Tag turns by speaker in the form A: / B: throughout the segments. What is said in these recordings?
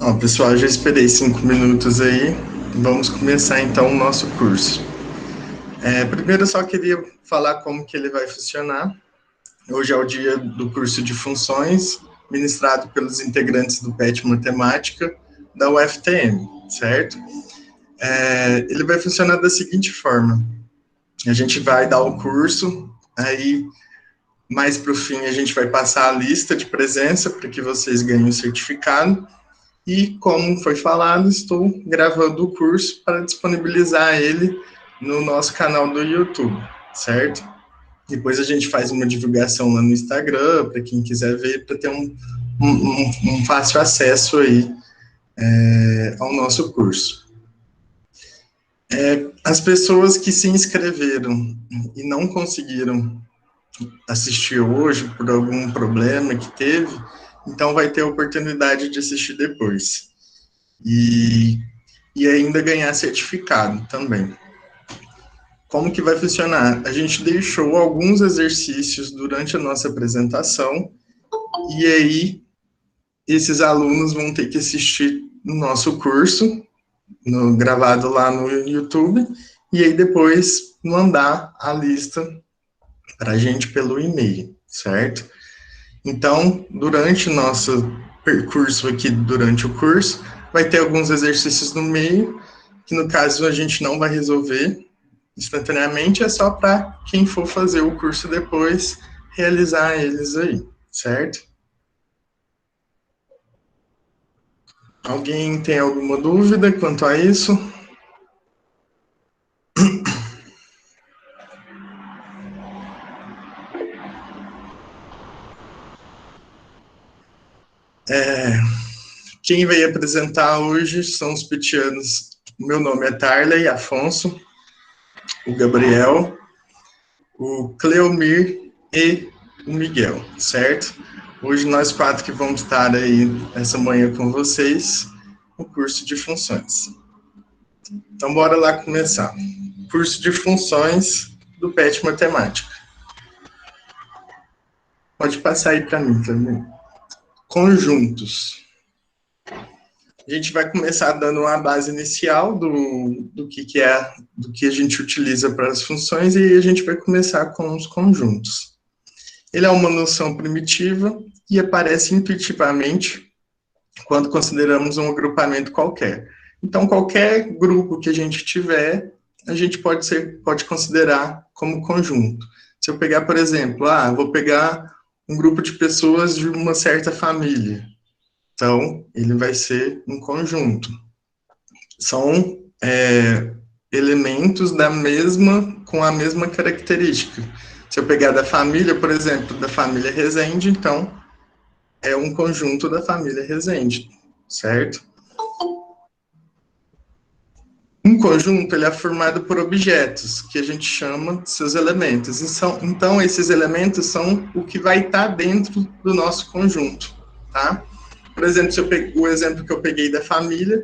A: Ó, pessoal, já esperei 5 minutos aí. Vamos começar então o nosso curso. Primeiro eu só queria falar como que ele vai funcionar. Hoje é o dia do curso de funções, ministrado pelos integrantes do PET Matemática da UFTM, certo? Ele vai funcionar da seguinte forma. A gente vai dar o curso, aí mais para o fim a gente vai passar a lista de presença para que vocês ganhem o certificado. E, como foi falado, estou gravando o curso para disponibilizar ele no nosso canal do YouTube, certo? Depois a gente faz uma divulgação lá no Instagram, para quem quiser ver, para ter um fácil acesso aí ao nosso curso. As pessoas que se inscreveram e não conseguiram assistir hoje por algum problema que teve, então vai ter a oportunidade de assistir depois. E ainda ganhar certificado também. Como que vai funcionar? A gente deixou alguns exercícios durante a nossa apresentação, e aí esses alunos vão ter que assistir o nosso curso, gravado lá no YouTube, e aí depois mandar a lista para a gente pelo e-mail, certo? Então, durante o nosso percurso aqui, durante o curso, vai ter alguns exercícios no meio, que no caso a gente não vai resolver instantaneamente, é só para quem for fazer o curso depois realizar eles aí, certo? Alguém tem alguma dúvida quanto a isso? Quem vai apresentar hoje são os petianos. Meu nome é Tarley Afonso, o Gabriel, o Cleomir e o Miguel, certo? Hoje nós 4 que vamos estar aí essa manhã com vocês, no curso de funções. Então, bora lá começar. Curso de funções do PET Matemática. Pode passar aí para mim também. Conjuntos. A gente vai começar dando uma base inicial do que a gente utiliza para as funções, e a gente vai começar com os conjuntos. Ele é uma noção primitiva e aparece intuitivamente quando consideramos um agrupamento qualquer. Então, qualquer grupo que a gente tiver, a gente pode considerar como conjunto. Se eu pegar, por exemplo, vou pegar um grupo de pessoas de uma certa família. Então, ele vai ser um conjunto. São elementos com a mesma característica. Se eu pegar da família, por exemplo, da família Rezende, então é um conjunto da família Rezende, certo? Um conjunto ele é formado por objetos, que a gente chama de seus elementos. Então, esses elementos são o que vai estar dentro do nosso conjunto, tá? Por exemplo, o exemplo que eu peguei da família,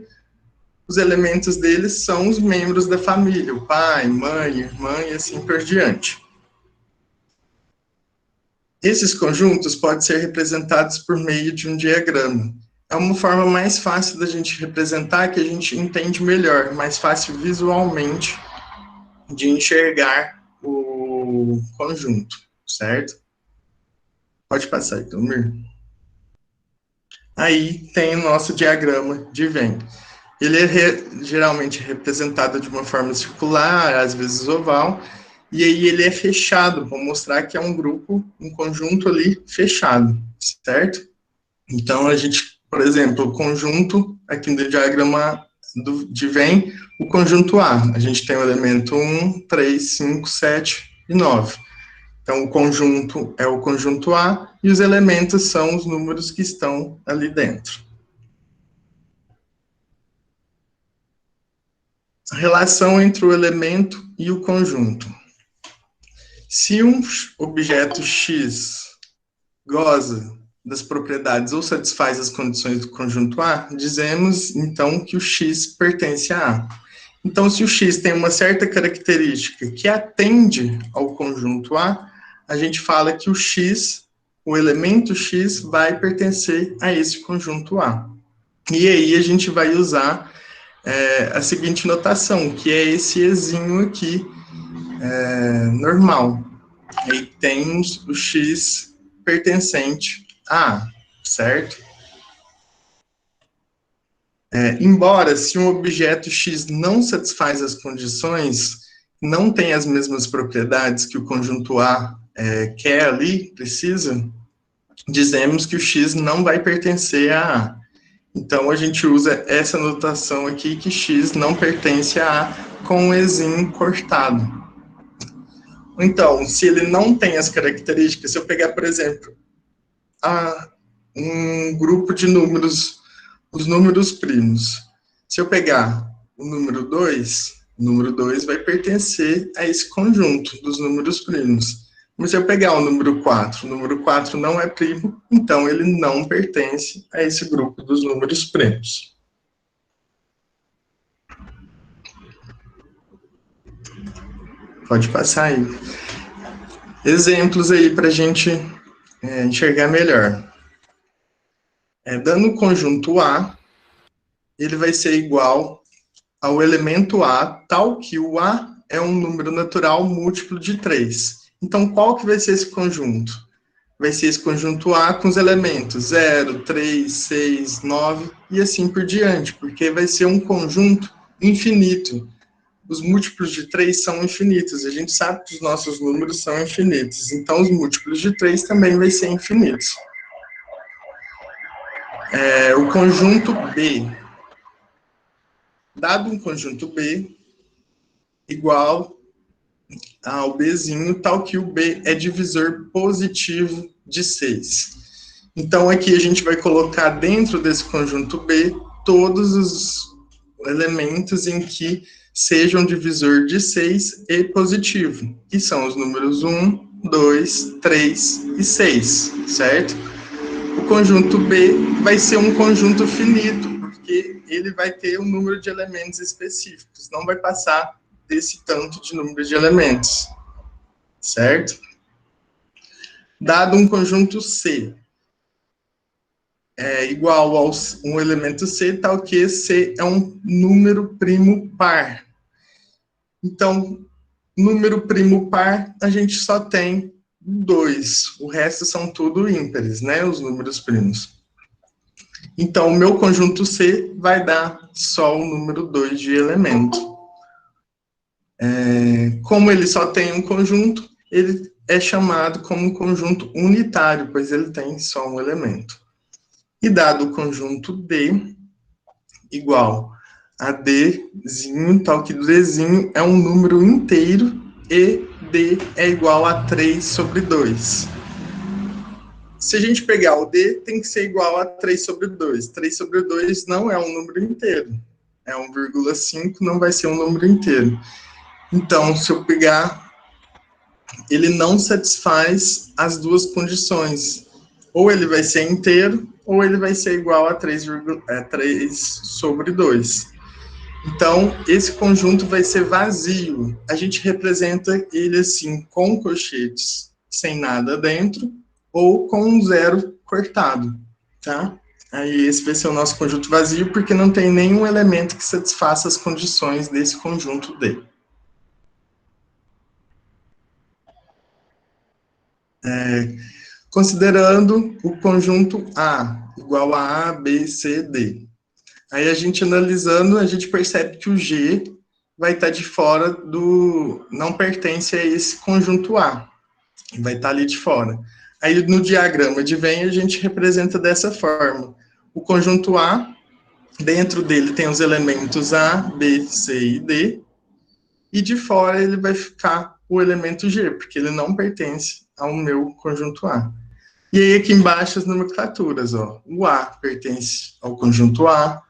A: os elementos deles são os membros da família, o pai, mãe, irmã e assim por diante. Esses conjuntos podem ser representados por meio de um diagrama. É uma forma mais fácil da gente representar, que a gente entende melhor, mais fácil visualmente de enxergar o conjunto, certo? Pode passar, então, Mir. Aí tem o nosso diagrama de Venn. Ele é geralmente representado de uma forma circular, às vezes oval, e aí ele é fechado, para mostrar que é um grupo, um conjunto ali fechado, certo? Então, a gente, por exemplo, o conjunto, aqui no diagrama de Venn, o conjunto A. A gente tem o elemento 1, 3, 5, 7 e 9. Então, o conjunto é o conjunto A e os elementos são os números que estão ali dentro. A relação entre o elemento e o conjunto. Se um objeto X goza das propriedades ou satisfaz as condições do conjunto A, dizemos, então, que o X pertence a A. Então, se o X tem uma certa característica que atende ao conjunto a gente fala que o X, o elemento X, vai pertencer a esse conjunto A. E aí a gente vai usar a seguinte notação, que é esse ezinho aqui, normal. Aí tem o x pertencente a A, certo? Embora, se um objeto x não satisfaz as condições, não tem as mesmas propriedades que o conjunto A quer ali, precisa, dizemos que o x não vai pertencer a A. Então, a gente usa essa notação aqui, que x não pertence a A, com um ezinho cortado. Então, se ele não tem as características, se eu pegar, por exemplo, um grupo de números, os números primos. Se eu pegar o número 2 vai pertencer a esse conjunto dos números primos. Mas se eu pegar o número 4 não é primo, então ele não pertence a esse grupo dos números primos. Pode passar aí. Exemplos aí para a gente enxergar melhor. Dando o conjunto A, ele vai ser igual ao elemento A, tal que o A é um número natural múltiplo de 3. Então, qual que vai ser esse conjunto? Vai ser esse conjunto A com os elementos 0, 3, 6, 9 e assim por diante, porque vai ser um conjunto infinito. Os múltiplos de 3 são infinitos, a gente sabe que os nossos números são infinitos, então os múltiplos de 3 também vai ser infinitos. O conjunto B. Dado um conjunto B igual ao Bzinho, tal que o B é divisor positivo de 6. Então, aqui a gente vai colocar dentro desse conjunto B todos os elementos em que sejam divisor de 6 e positivo, que são os números 1, 2, 3 e 6, certo? O conjunto B vai ser um conjunto finito, porque ele vai ter um número de elementos específicos, não vai passar desse tanto de número de elementos, certo? Dado um conjunto C igual a um elemento C, tal que C é um número primo par. Então, número primo par, a gente só tem 2, o resto são tudo ímpares, né, os números primos. Então, o meu conjunto C vai dar só o número 2 de elemento. Como ele só tem um conjunto, ele é chamado como um conjunto unitário, pois ele tem só um elemento. E dado o conjunto D igual a Dzinho, tal que Dzinho é um número inteiro e D é igual a 3 sobre 2. Se a gente pegar o D, tem que ser igual a 3 sobre 2. 3 sobre 2 não é um número inteiro. É 1,5, não vai ser um número inteiro. Então, se eu pegar, ele não satisfaz as duas condições. Ou ele vai ser inteiro, ou ele vai ser igual a 3 sobre 2. Então, esse conjunto vai ser vazio. A gente representa ele assim, com colchetes, sem nada dentro, ou com um zero cortado, tá? Aí esse vai ser o nosso conjunto vazio, porque não tem nenhum elemento que satisfaça as condições desse conjunto D. Considerando o conjunto A igual a B, C, D. Aí a gente analisando, a gente percebe que o G vai estar de fora do... não pertence a esse conjunto A. Vai estar ali de fora. Aí no diagrama de Venn a gente representa dessa forma. O conjunto A, dentro dele tem os elementos A, B, C e D, e de fora ele vai ficar o elemento G, porque ele não pertence ao meu conjunto A. E aí aqui embaixo as nomenclaturas, ó. O A pertence ao conjunto A,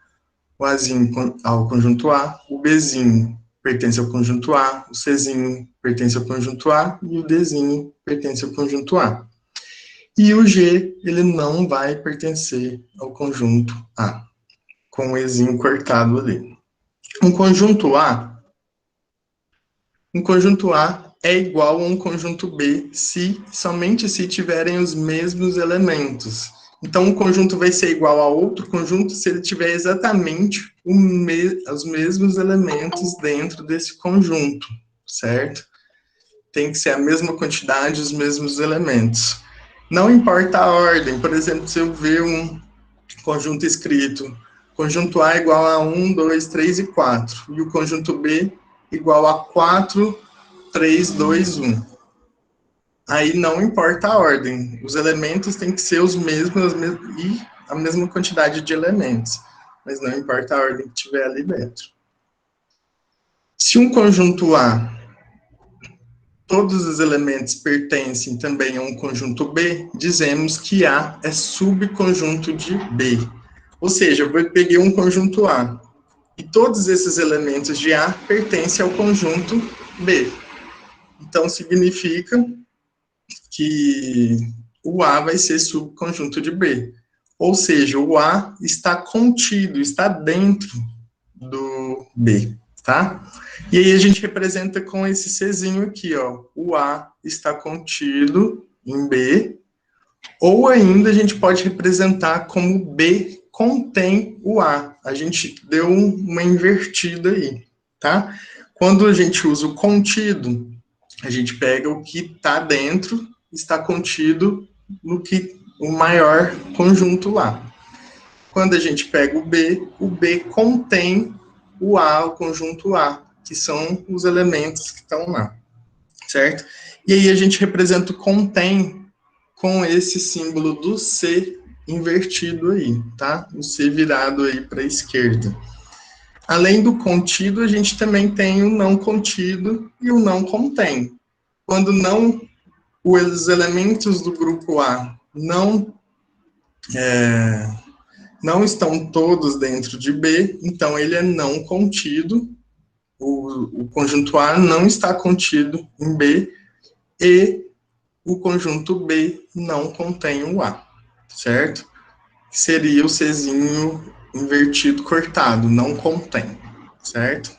A: o Azinho ao conjunto A, o Bzinho pertence ao conjunto A, o Czinho pertence ao conjunto A e o Dzinho pertence ao conjunto A. E o G, ele não vai pertencer ao conjunto A, com o Ezinho cortado ali. Um conjunto A é igual a um conjunto B somente se tiverem os mesmos elementos. Então, um conjunto vai ser igual a outro conjunto se ele tiver exatamente os mesmos elementos dentro desse conjunto, certo? Tem que ser a mesma quantidade, os mesmos elementos. Não importa a ordem, por exemplo, se eu ver um conjunto escrito, conjunto A igual a 1, 2, 3 e 4, e o conjunto B igual a 4, 3, 2, 1. Aí não importa a ordem, os elementos têm que ser os mesmos e a mesma quantidade de elementos, mas não importa a ordem que tiver ali dentro. Se um conjunto A, todos os elementos pertencem também a um conjunto B, dizemos que A é subconjunto de B. Ou seja, eu peguei um conjunto A, e todos esses elementos de A pertencem ao conjunto B. Então, significa que o A vai ser subconjunto de B. Ou seja, o A está contido, está dentro do B, tá? E aí a gente representa com esse Czinho aqui, ó. O A está contido em B, ou ainda a gente pode representar como B contém o A. A gente deu uma invertida aí, tá? Quando a gente usa o contido, a gente pega o que está dentro, está contido no que o maior conjunto lá. Quando a gente pega o B contém o A, o conjunto A, que são os elementos que estão lá, certo? E aí a gente representa o contém com esse símbolo do C invertido aí, tá? O C virado aí para a esquerda. Além do contido, a gente também tem o não contido e o não contém. Quando não, os elementos do grupo A não estão todos dentro de B, então ele é não contido, o conjunto A não está contido em B, e o conjunto B não contém o A, certo? Seria o Czinho invertido cortado, não contém, certo?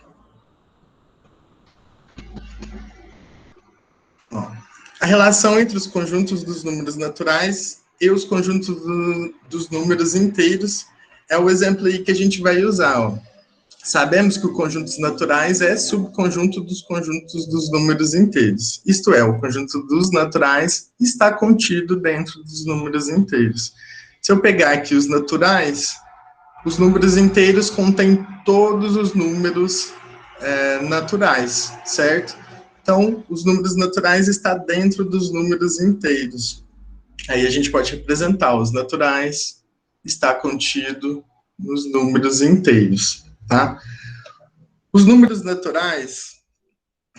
A: Ó, a relação entre os conjuntos dos números naturais e os conjuntos dos números inteiros é o exemplo aí que a gente vai usar, ó. Sabemos que o conjunto dos naturais é subconjunto dos conjuntos dos números inteiros. Isto é, o conjunto dos naturais está contido dentro dos números inteiros. Se eu pegar aqui os naturais, os números inteiros contêm todos os números naturais, certo? Então, os números naturais estão dentro dos números inteiros. Aí a gente pode representar os naturais, está contido nos números inteiros, tá? Os números naturais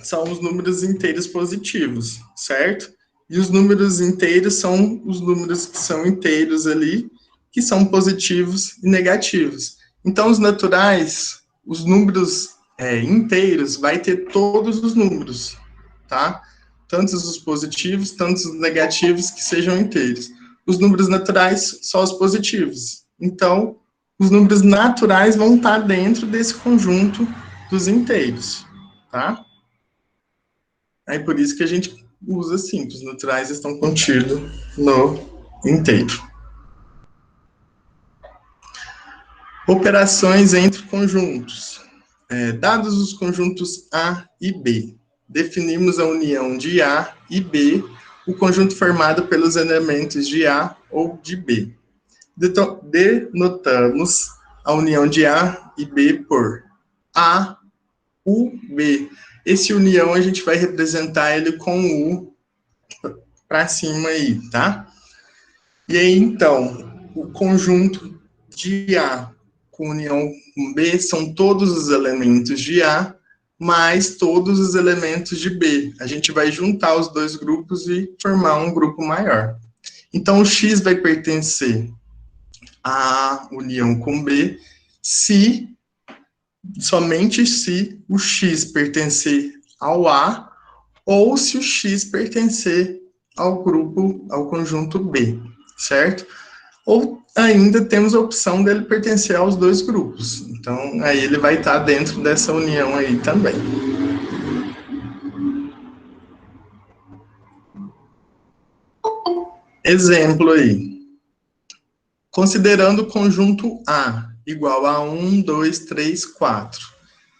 A: são os números inteiros positivos, certo? E os números inteiros são os números que são inteiros ali, que são positivos e negativos. Então, os naturais, os números inteiros, vai ter todos os números, tá? Tanto os positivos, tanto os negativos que sejam inteiros. Os números naturais, só os positivos. Então, os números naturais vão estar dentro desse conjunto dos inteiros, tá? Aí por isso que a gente usa assim, que os naturais estão contidos no inteiro. Operações entre conjuntos. Dados os conjuntos A e B, definimos a união de A e B, o conjunto formado pelos elementos de A ou de B. Denotamos a união de A e B por A, U, B. Esse união a gente vai representar ele com U para cima aí, tá? E aí, então, o conjunto de A com união com B são todos os elementos de A, mais todos os elementos de B. A gente vai juntar os dois grupos e formar um grupo maior. Então, o X vai pertencer à união com B se, somente se o X pertencer ao A ou se o X pertencer ao grupo, ao conjunto B, certo? Ou ainda temos a opção dele pertencer aos dois grupos. Então, aí ele vai estar dentro dessa união aí também. Exemplo aí. Considerando o conjunto A igual a 1, 2, 3, 4,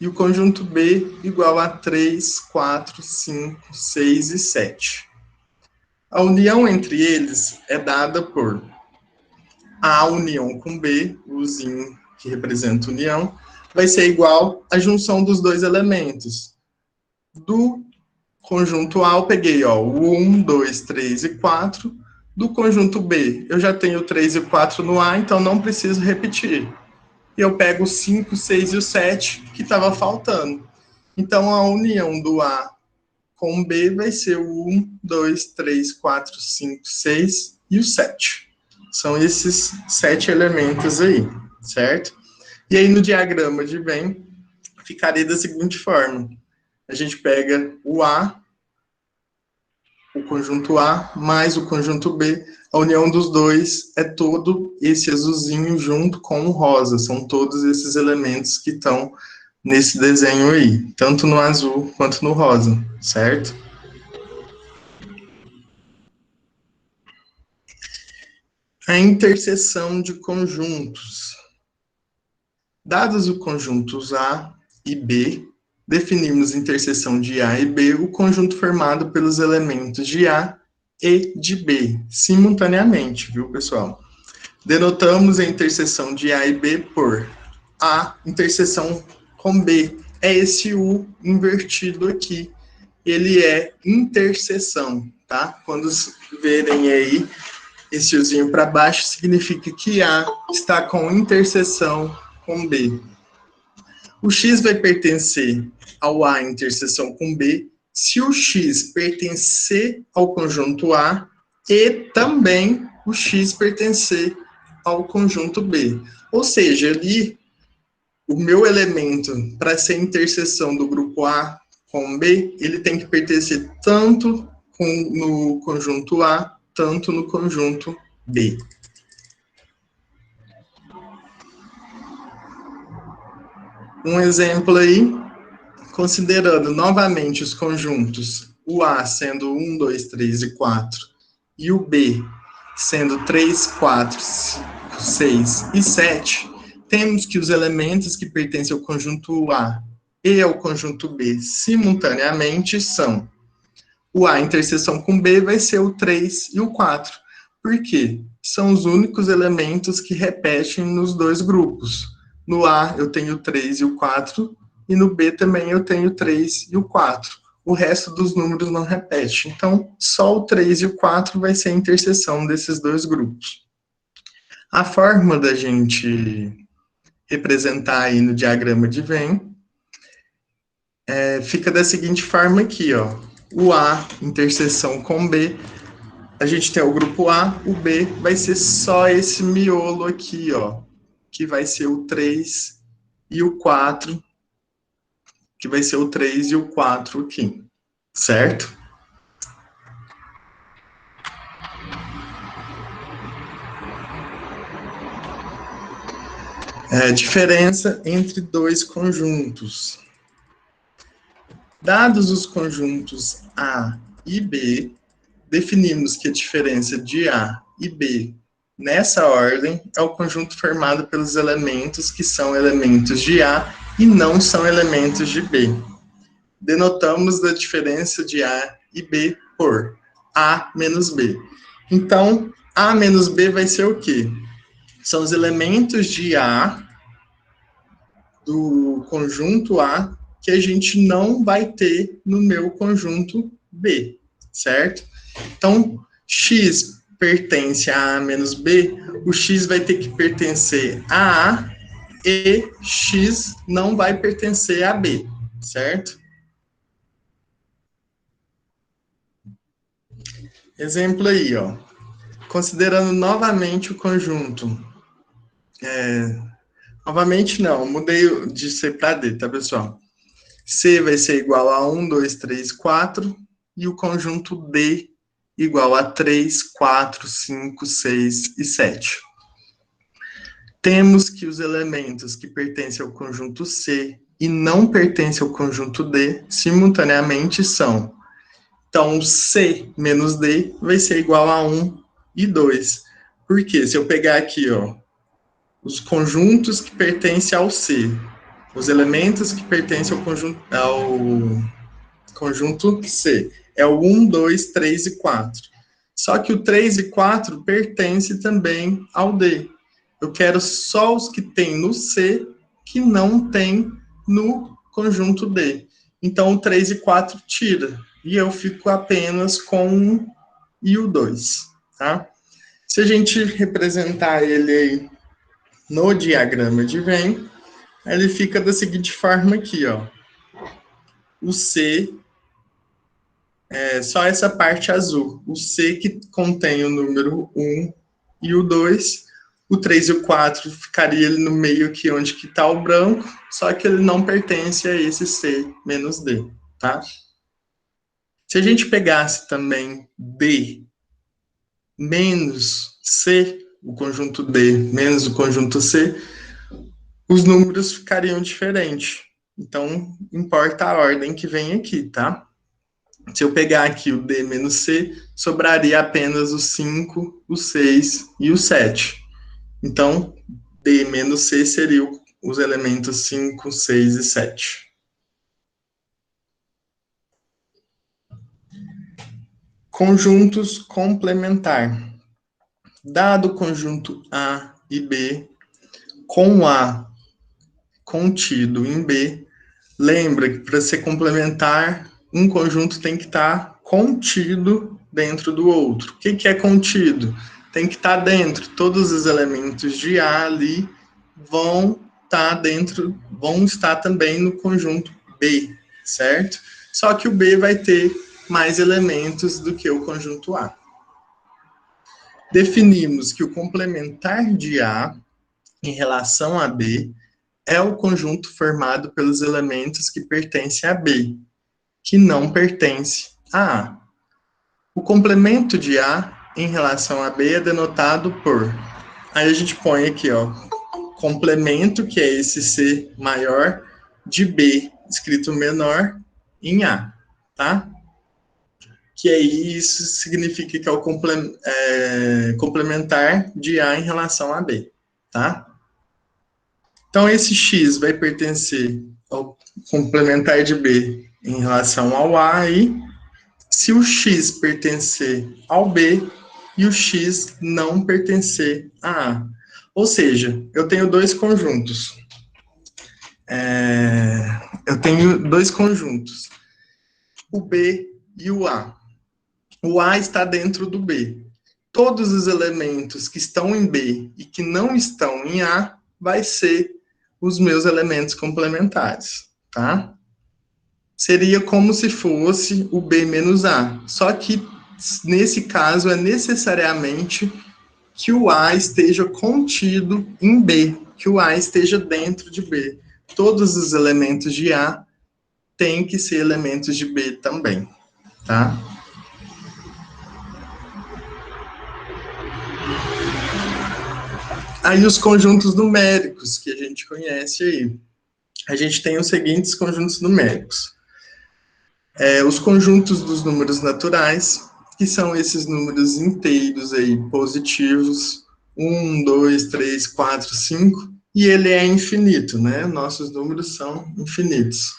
A: e o conjunto B igual a 3, 4, 5, 6 e 7. A união entre eles é dada por A união com B, o Uzinho que representa união, vai ser igual à junção dos dois elementos. Do conjunto A, eu peguei o 1, 2, 3 e 4. Do conjunto B, eu já tenho 3 e 4 no A, então não preciso repetir. E eu pego o 5, 6 e o 7, que estava faltando. Então, a união do A com o B vai ser o 1, 2, 3, 4, 5, 6 e o 7. São esses 7 elementos aí, certo? E aí, no diagrama de Venn, ficaria da seguinte forma. A gente pega o A, o conjunto A, mais o conjunto B. A união dos dois é todo esse azulzinho junto com o rosa. São todos esses elementos que estão nesse desenho aí, tanto no azul quanto no rosa, certo? A interseção de conjuntos. Dados os conjuntos A e B, definimos interseção de A e B, o conjunto formado pelos elementos de A e de B, simultaneamente, viu, pessoal? Denotamos a interseção de A e B por A interseção com B. É esse U invertido aqui. Ele é interseção, tá? Quando verem aí esse Uzinho para baixo, significa que A está com interseção com B. O X vai pertencer ao A interseção com B se o X pertencer ao conjunto A e também o X pertencer ao conjunto B. Ou seja, ali, o meu elemento para ser interseção do grupo A com B, ele tem que pertencer tanto no conjunto A, tanto no conjunto B. Um exemplo aí, considerando novamente os conjuntos, o A sendo 1, 2, 3 e 4, e o B sendo 3, 4, 5, 6 e 7, temos que os elementos que pertencem ao conjunto A e ao conjunto B simultaneamente são o A interseção com B vai ser o 3 e o 4. Por quê? São os únicos elementos que repetem nos dois grupos. No A eu tenho o 3 e o 4, e no B também eu tenho o 3 e o 4. O resto dos números não repete. Então, só o 3 e o 4 vai ser a interseção desses dois grupos. A forma da gente representar aí no diagrama de Venn fica da seguinte forma aqui, ó. O A interseção com B, a gente tem o grupo A, o B vai ser só esse miolo aqui, ó, que vai ser o 3 e o 4, que vai ser o 3 e o 4 aqui, certo? Diferença entre dois conjuntos. Dados os conjuntos A e B, definimos que a diferença de A e B nessa ordem é o conjunto formado pelos elementos que são elementos de A e não são elementos de B. Denotamos a diferença de A e B por A menos B. Então, A menos B vai ser o quê? São os elementos de A do conjunto A que a gente não vai ter no meu conjunto B, certo? Então, X pertence a A menos B, o X vai ter que pertencer a A e X não vai pertencer a B, certo? Exemplo aí, ó. Considerando novamente o conjunto. Novamente não, mudei de C para D, tá, pessoal? C vai ser igual a 1, 2, 3, 4, e o conjunto D igual a 3, 4, 5, 6 e 7. Temos que os elementos que pertencem ao conjunto C e não pertencem ao conjunto D, simultaneamente são. Então, C menos D vai ser igual a 1 e 2. Por quê? Se eu pegar aqui, ó, os conjuntos que pertencem ao C, os elementos que pertencem ao conjunto C, é o 1, 2, 3 e 4. Só que o 3 e 4 pertence também ao D. Eu quero só os que tem no C, que não tem no conjunto D. Então, o 3 e 4 tira. E eu fico apenas com o 1 e o 2. Tá? Se a gente representar ele aí no diagrama de Venn, ele fica da seguinte forma aqui, ó. O C é só essa parte azul. O C que contém o número 1 e o 2. O 3 e o 4 ficaria ali no meio aqui onde que está o branco, só que ele não pertence a esse C menos D, tá? Se a gente pegasse também D menos C, o conjunto D menos o conjunto C, os números ficariam diferentes. Então, importa a ordem que vem aqui, tá? Se eu pegar aqui o D menos C, sobraria apenas o 5, o 6 e o 7. Então, D menos C seriam os elementos 5, 6 e 7. Conjuntos complementar. Dado o conjunto A e B, com A contido em B, lembra que para ser complementar, um conjunto tem que estar contido dentro do outro. O que é contido? Tem que estar dentro. Todos os elementos de A ali vão estar também no conjunto B, certo? Só que o B vai ter mais elementos do que o conjunto A. Definimos que o complementar de A em relação a B é o conjunto formado pelos elementos que pertencem a B, que não pertence a A. O complemento de A em relação a B é denotado por... Aí a gente põe aqui, ó, complemento, que é esse C maior, de B, escrito menor, em A, tá? Que aí isso significa que é o complementar de A em relação a B, tá? Então, esse X vai pertencer ao complementar de B em relação ao A e se o X pertencer ao B e o X não pertencer a A. Ou seja, eu tenho dois conjuntos. Eu tenho dois conjuntos, o B e o A. O A está dentro do B. Todos os elementos que estão em B e que não estão em A vai ser os meus elementos complementares, tá? Seria como se fosse o B menos A. Só que, nesse caso, é necessariamente que o A esteja contido em B, que o A esteja dentro de B. Todos os elementos de A têm que ser elementos de B também, tá? Aí os conjuntos numéricos que a gente conhece aí. A gente tem os seguintes conjuntos numéricos. Os conjuntos dos números naturais, que são esses números inteiros aí, positivos, 1, 2, 3, 4, 5, e ele é infinito, né? Nossos números são infinitos.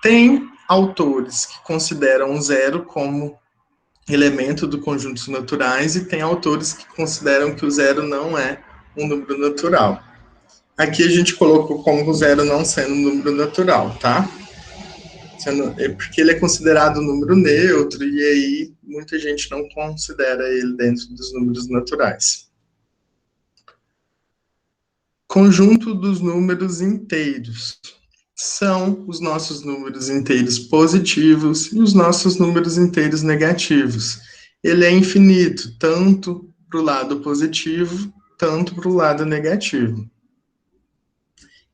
A: Tem autores que consideram zero como elemento do conjuntos naturais e tem autores que consideram que o zero não é um número natural. Aqui a gente colocou como o zero não sendo um número natural, tá? Porque ele é considerado um número neutro e aí muita gente não considera ele dentro dos números naturais. Conjunto dos números inteiros. São os nossos números inteiros positivos e os nossos números inteiros negativos. Ele é infinito, tanto para o lado positivo, tanto para o lado negativo.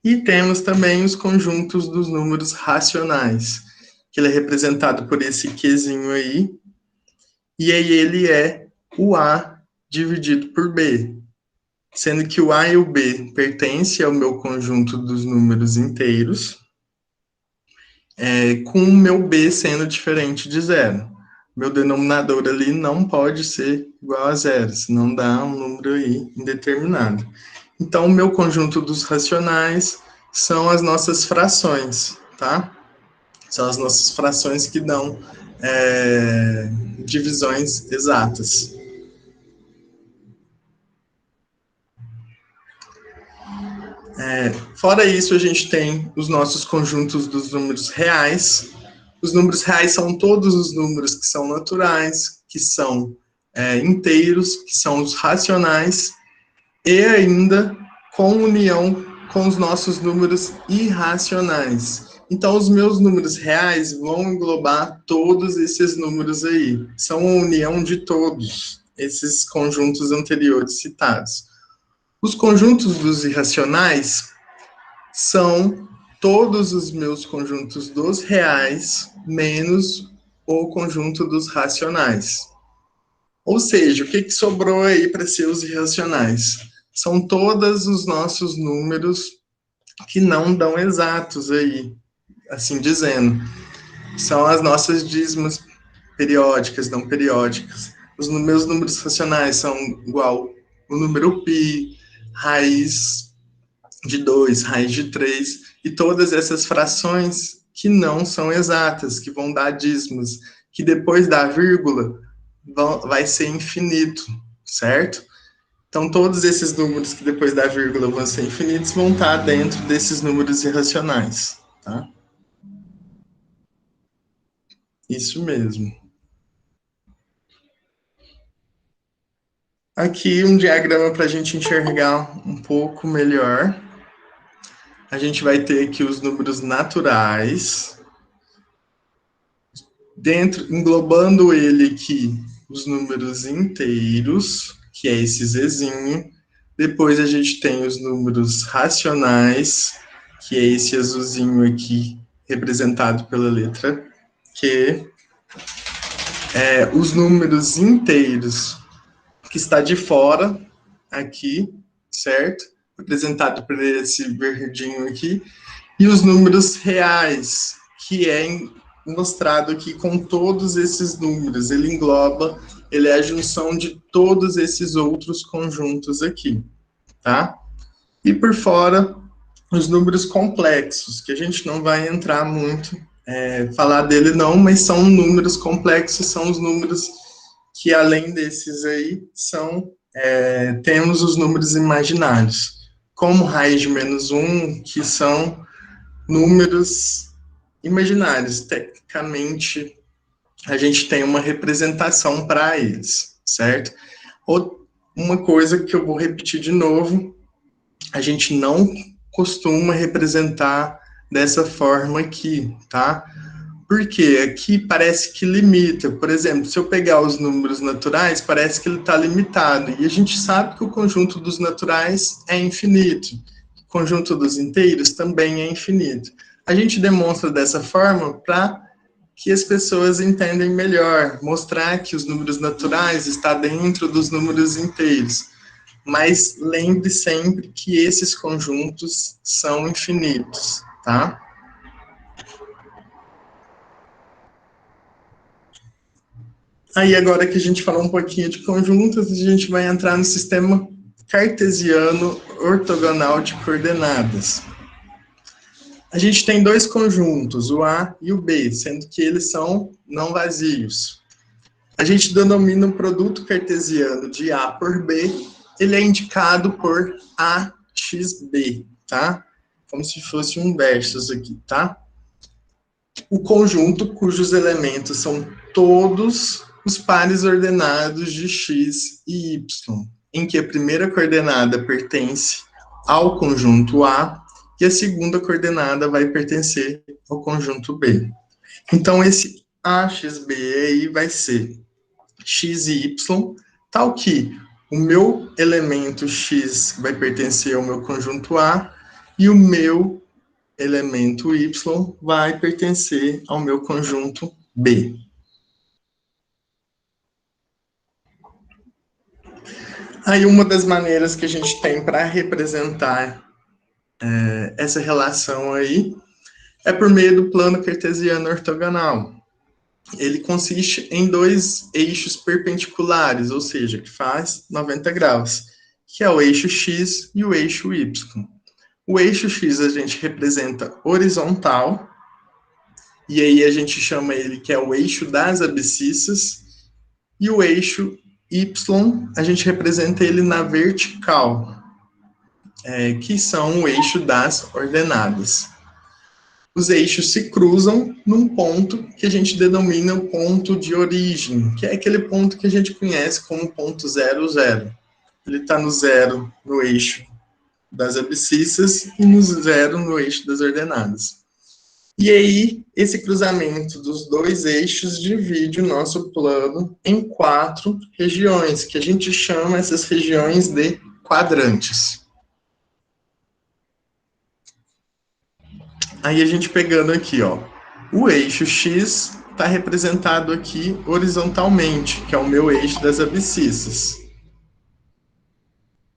A: E temos também os conjuntos dos números racionais, que ele é representado por esse Qzinho aí, e aí ele é o A dividido por B, sendo que o A e o B pertencem ao meu conjunto dos números inteiros, com o meu B sendo diferente de zero. Meu denominador ali não pode ser igual a zero, senão dá um número aí indeterminado. Então, o meu conjunto dos racionais são as nossas frações, tá? São as nossas frações que dão divisões exatas. Fora isso, a gente tem os nossos conjuntos dos números reais. Os números reais são todos os números que são naturais, que são inteiros, que são os racionais, e ainda com união com os nossos números irracionais. Então, os meus números reais vão englobar todos esses números aí. São a união de todos esses conjuntos anteriores citados. Os conjuntos dos irracionais são todos os meus conjuntos dos reais menos o conjunto dos racionais. Ou seja, o que sobrou aí para ser os irracionais? São todos os nossos números que não dão exatos aí, assim dizendo. São as nossas dízimas periódicas, não periódicas. Os meus números racionais são igual o número π, raiz de 2, raiz de 3, e todas essas frações que não são exatas, que vão dar dízimos, que depois da vírgula vai ser infinito, certo? Então, todos esses números que depois da vírgula vão ser infinitos vão estar dentro desses números irracionais, tá? Isso mesmo. Aqui um diagrama para a gente enxergar um pouco melhor. A gente vai ter aqui os números naturais, dentro, englobando ele aqui, os números inteiros, que é esse Zzinho. Depois a gente tem os números racionais, que é esse azulzinho aqui, representado pela letra Q. Os números inteiros, que está de fora, aqui, certo? Representado por esse verdinho aqui. E os números reais, que é mostrado aqui com todos esses números. Ele engloba, ele é a junção de todos esses outros conjuntos aqui, tá? E por fora, os números complexos, que a gente não vai entrar muito, falar dele não, mas são números complexos, são os números que além desses aí, temos os números imaginários, como raiz de -1, que são números imaginários. Tecnicamente, a gente tem uma representação para eles, certo? Uma coisa que eu vou repetir de novo, a gente não costuma representar dessa forma aqui, tá? Porque aqui parece que limita. Por exemplo, se eu pegar os números naturais, parece que ele está limitado. E a gente sabe que o conjunto dos naturais é infinito. O conjunto dos inteiros também é infinito. A gente demonstra dessa forma para que as pessoas entendam melhor, mostrar que os números naturais estão dentro dos números inteiros. Mas lembre sempre que esses conjuntos são infinitos, tá? Aí, agora que a gente falou um pouquinho de conjuntos, a gente vai entrar no sistema cartesiano ortogonal de coordenadas. A gente tem dois conjuntos, o A e o B, sendo que eles são não vazios. A gente denomina o produto cartesiano de A por B, ele é indicado por AXB, tá? Como se fosse um versus aqui, tá? O conjunto cujos elementos são todos os pares ordenados de x e y, em que a primeira coordenada pertence ao conjunto A e a segunda coordenada vai pertencer ao conjunto B. Então, esse AXB aí vai ser x e y, tal que o meu elemento x vai pertencer ao meu conjunto A e o meu elemento y vai pertencer ao meu conjunto B. Aí uma das maneiras que a gente tem para representar essa relação aí é por meio do plano cartesiano ortogonal. ele consiste em dois eixos perpendiculares, ou seja, que faz 90 graus, que é o eixo X e o eixo Y. O eixo X a gente representa horizontal, e aí a gente chama ele que é o eixo das abscissas, e o eixo Y a gente representa ele na vertical, que são o eixo das ordenadas. Os eixos se cruzam num ponto que a gente denomina o ponto de origem, que é aquele ponto que a gente conhece como ponto 0, 0. Ele está no zero no eixo das abscissas e no zero no eixo das ordenadas. E aí, esse cruzamento dos dois eixos divide o nosso plano em 4 regiões, que a gente chama essas regiões de quadrantes. Aí a gente pegando aqui, ó, o eixo X está representado aqui horizontalmente, que é o meu eixo das abscissas.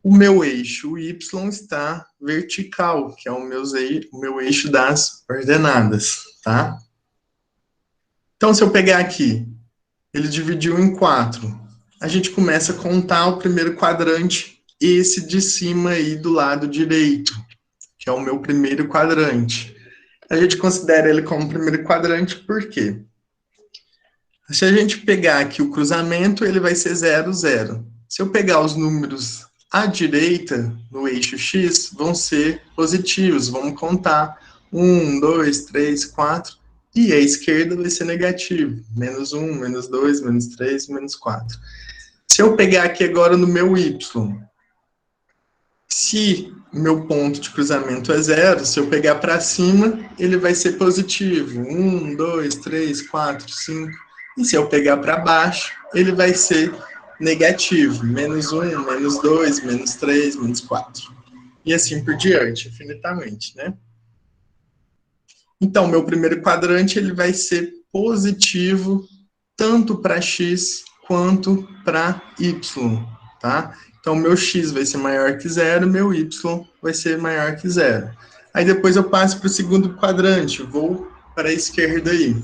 A: O meu eixo Y está vertical, que é o meu eixo das ordenadas, tá? Então, se eu pegar aqui, ele dividiu em 4. A gente começa a contar o primeiro quadrante, esse de cima aí do lado direito, que é o meu primeiro quadrante. A gente considera ele como primeiro quadrante por quê? Se a gente pegar aqui o cruzamento, ele vai ser 0, 0. Se eu pegar os números à direita, no eixo X, vão ser positivos, vamos contar 1, 2, 3, 4, e a esquerda vai ser negativo, menos 1, menos 2, menos 3, menos 4. Se eu pegar aqui agora no meu Y, se meu ponto de cruzamento é 0, se eu pegar para cima, ele vai ser positivo, 1, 2, 3, 4, 5, e se eu pegar para baixo, ele vai ser negativo, menos 1, menos 2, menos 3, menos 4. E assim por diante, infinitamente, né? Então, meu primeiro quadrante ele vai ser positivo tanto para x quanto para y, tá? Então, meu x vai ser maior que 0, meu y vai ser maior que 0. Aí depois eu passo para o segundo quadrante, vou para a esquerda aí.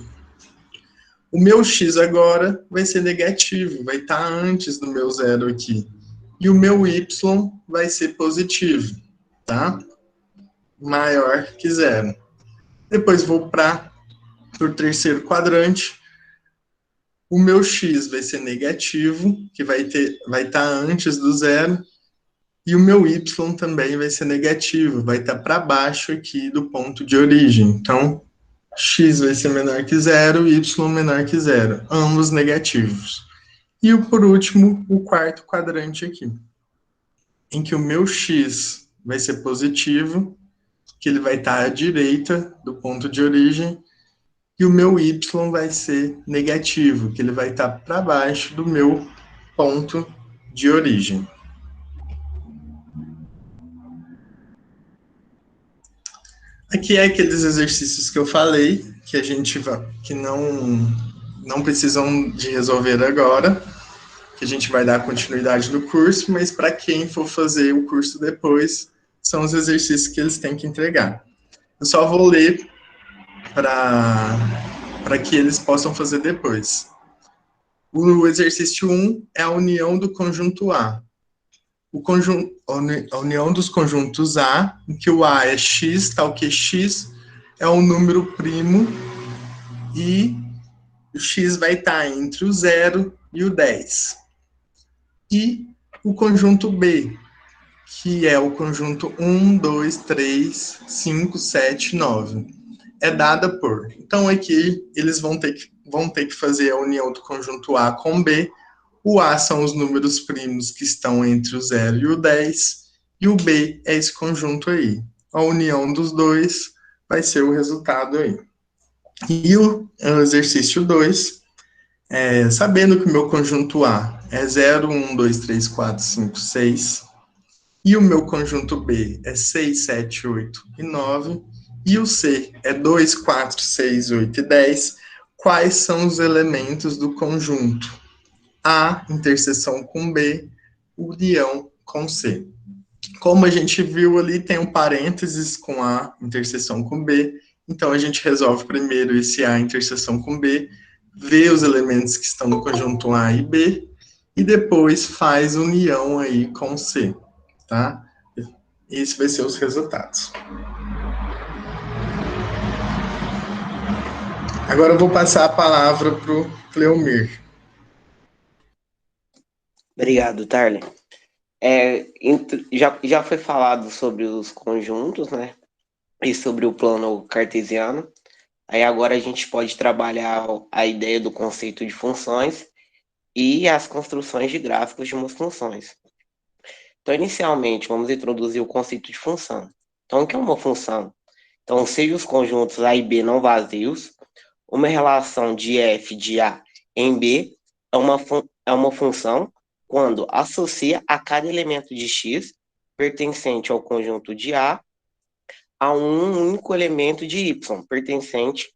A: O meu x agora vai ser negativo, vai estar antes do meu 0 aqui. E o meu y vai ser positivo, tá? Maior que 0. Depois vou para o terceiro quadrante. O meu x vai ser negativo, que vai estar antes do 0. E o meu y também vai ser negativo, vai estar para baixo aqui do ponto de origem. Então, x vai ser menor que 0, y menor que 0, ambos negativos. E por último, o quarto quadrante aqui, em que o meu x vai ser positivo, que ele vai estar à direita do ponto de origem, e o meu y vai ser negativo, que ele vai estar para baixo do meu ponto de origem. Aqui é aqueles exercícios que eu falei, que a gente que não precisam de resolver agora, que a gente vai dar continuidade no curso, mas para quem for fazer o curso depois, são os exercícios que eles têm que entregar. Eu só vou ler para que eles possam fazer depois. O exercício 1 é a união do conjunto A. A união dos conjuntos A, em que o A é x, tal que x é um número primo e o x vai estar entre o 0 e o 10. E o conjunto B, que é o conjunto 1, 2, 3, 5, 7, 9. É dada por. Então, aqui eles vão ter que fazer a união do conjunto A com B. O A são os números primos que estão entre o 0 e o 10, e o B é esse conjunto aí. A união dos dois vai ser o resultado aí. E o exercício 2, sabendo que o meu conjunto A é 0, 1, 2, 3, 4, 5, 6, e o meu conjunto B é 6, 7, 8 e 9, e o C é 2, 4, 6, 8 e 10, quais são os elementos do conjunto? A, interseção com B, união com C. Como a gente viu ali, tem um parênteses com A, interseção com B, então a gente resolve primeiro esse A, interseção com B, vê os elementos que estão no conjunto A e B, e depois faz união aí com C, tá? Esse vai ser os resultados. Agora eu vou passar a palavra para o Cleomir.
B: Obrigado, Tarly. Já foi falado sobre os conjuntos, né? E sobre o plano cartesiano. Aí agora a gente pode trabalhar a ideia do conceito de funções e as construções de gráficos de umas funções. Então, inicialmente, vamos introduzir o conceito de função. Então, o que é uma função? Então, seja os conjuntos A e B não vazios, uma relação de f de A em B é uma função quando associa a cada elemento de X pertencente ao conjunto de A um único elemento de Y pertencente